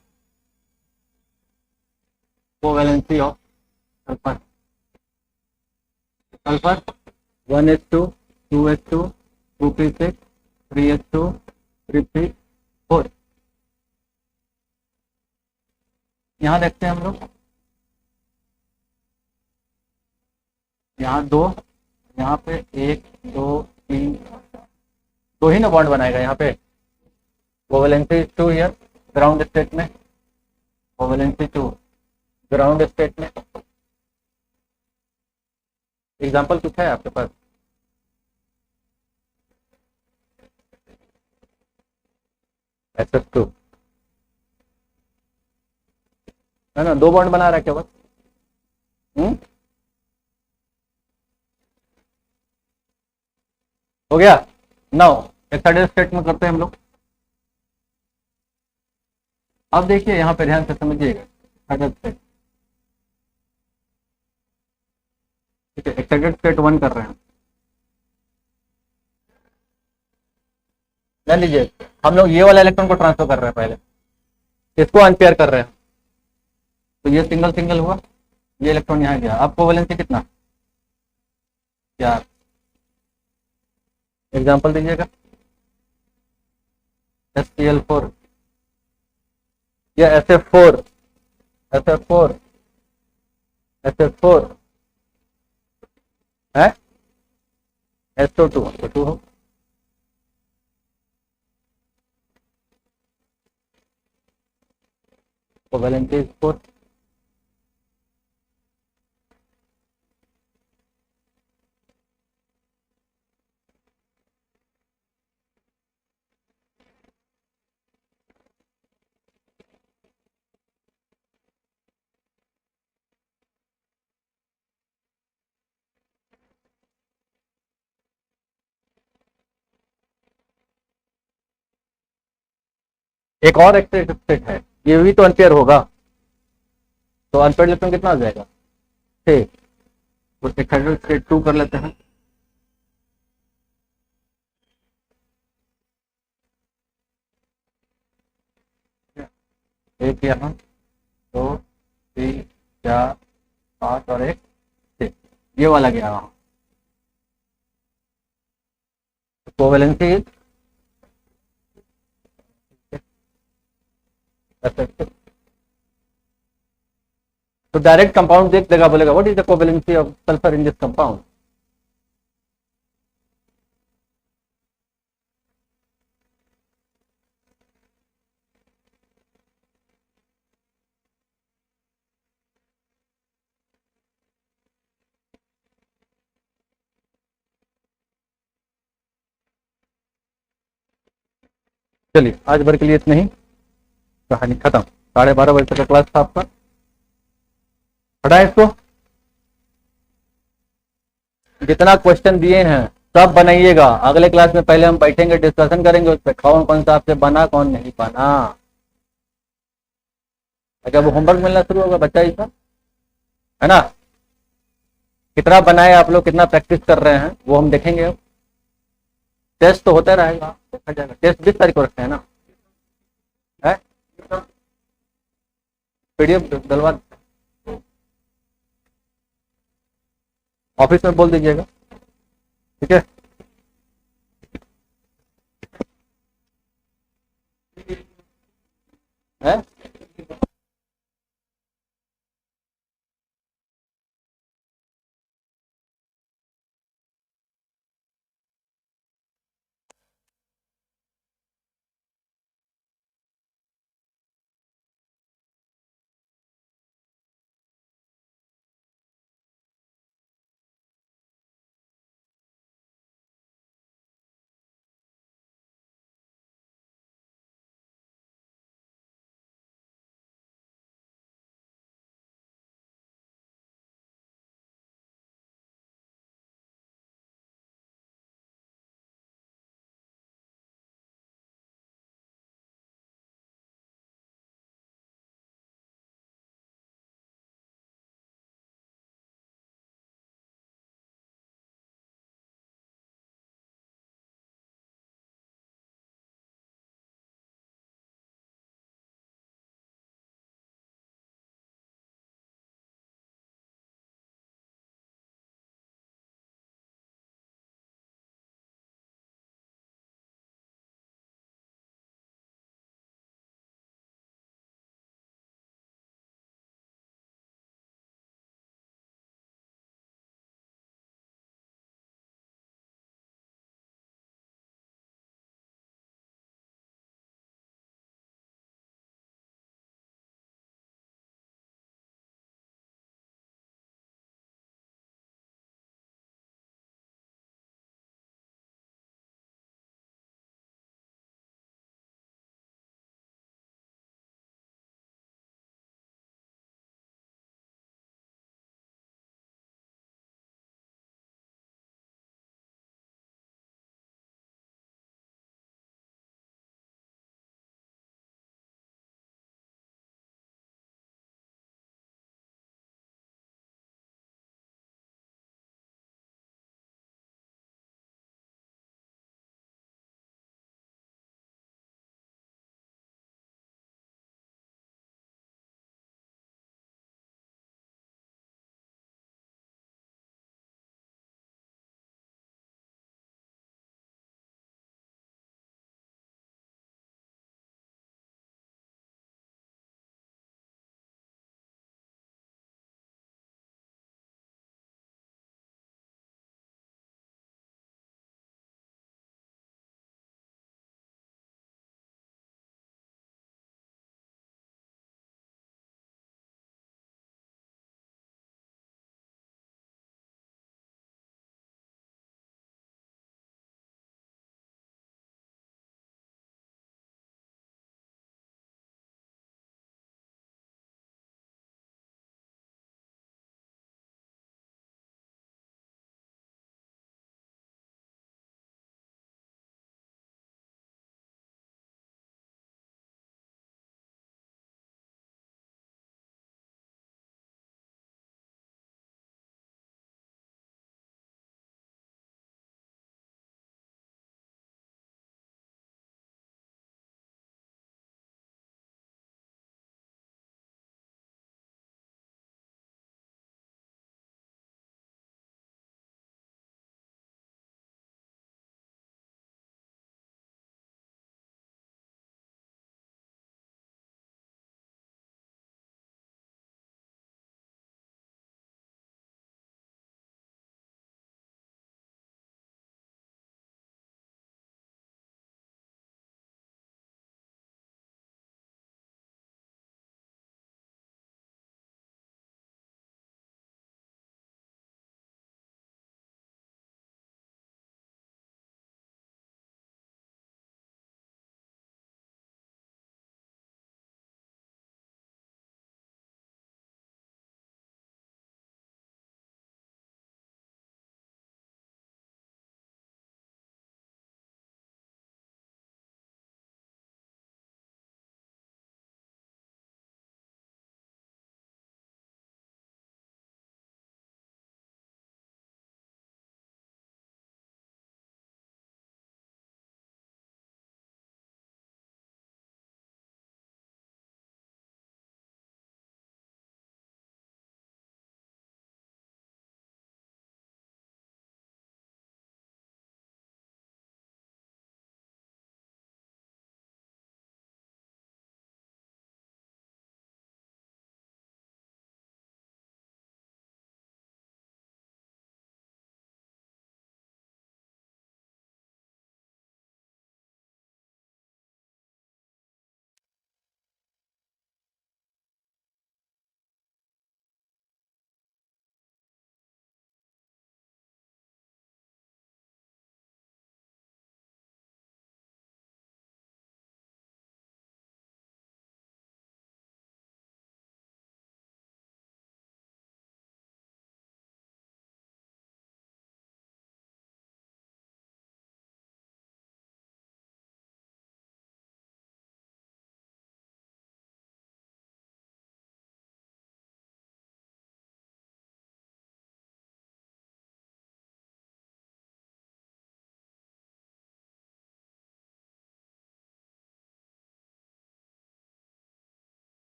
covalency of sulphur, sulphur 1s2 2s2 2p6 3s2 3p4। यहां देखते हैं हम लोग, यहाँ 2, यहाँ पे 1 2 3, 2 ही ना बॉन्ड बनाएगा यहाँ पे, कोवेलेंसी 2 हियर ग्राउंड स्टेट में, कोवेलेंसी 2 ग्राउंड स्टेट में। एग्जांपल कुछ है आपके पास, SF2 है ना, 2 बॉन्ड बना रहा है केवल। हो गया। नाउ एक्साइटेड स्टेट में करते हैं हम लोग। अब देखिए यहाँ पे ध्यान से समझिएगा, एक्साइटेड स्टेट, ठीक है, एक्साइटेड स्टेट 1 कर रहे हैं, ध्यान लीजिए, हम लोग ये वाला इलेक्ट्रॉन को ट्रांसफर कर रहे हैं, पहले इसको अनपेयर कर रहे हैं, तो ये सिंगल सिंगल हुआ, ये इलेक्ट्रॉन यहाँ गया, अब कोवेलेंसी कितना, 4। एग्जाम्पल दीजिएगा, HCl4 या SF4 SF4 SF4 है, SO2 SO2 हो, कोवेलेंसी 4। एक और एक्साइटेड स्टेट है, ये भी तो अनपेयर होगा, तो अनपेयर इलेक्ट्रॉन कितना आ जाएगा, 6। तो एक्साइटेड स्टेट 2 कर लेते हैं, एक यहाँ 2 3 4 5 और एक 6, ये वाला गया वहां, कोवेलेंसी तो डायरेक्ट कंपाउंड देख देगा, बोलेगा what is the covalency of sulphur in this compound. चलिए आज भर के लिए इतना ही, कहानी खत्म। 12:30 बजे तक का क्लास था आपका। पढ़ा है इसको? जितना क्वेश्चन दिए हैं सब बनाइएगा। अगले क्लास में पहले हम बैठेंगे, डिस्कशन करेंगे उस पर, कौन कौन सा आपसे बना कौन नहीं बना। अच्छा, वो होमवर्क मिलना शुरू होगा बच्चा ही का, है ना? कितना बनाए आप लोग, कितना प्रैक्टिस कर रहे हैं वो हम देखेंगे। अब टेस्ट तो होता रहेगा, देखा जाएगा। टेस्ट 20 तारीख को रखते हैं ना? है पीडीएफ डलवा ऑफिस में बोल दीजिएगा, ठीक है?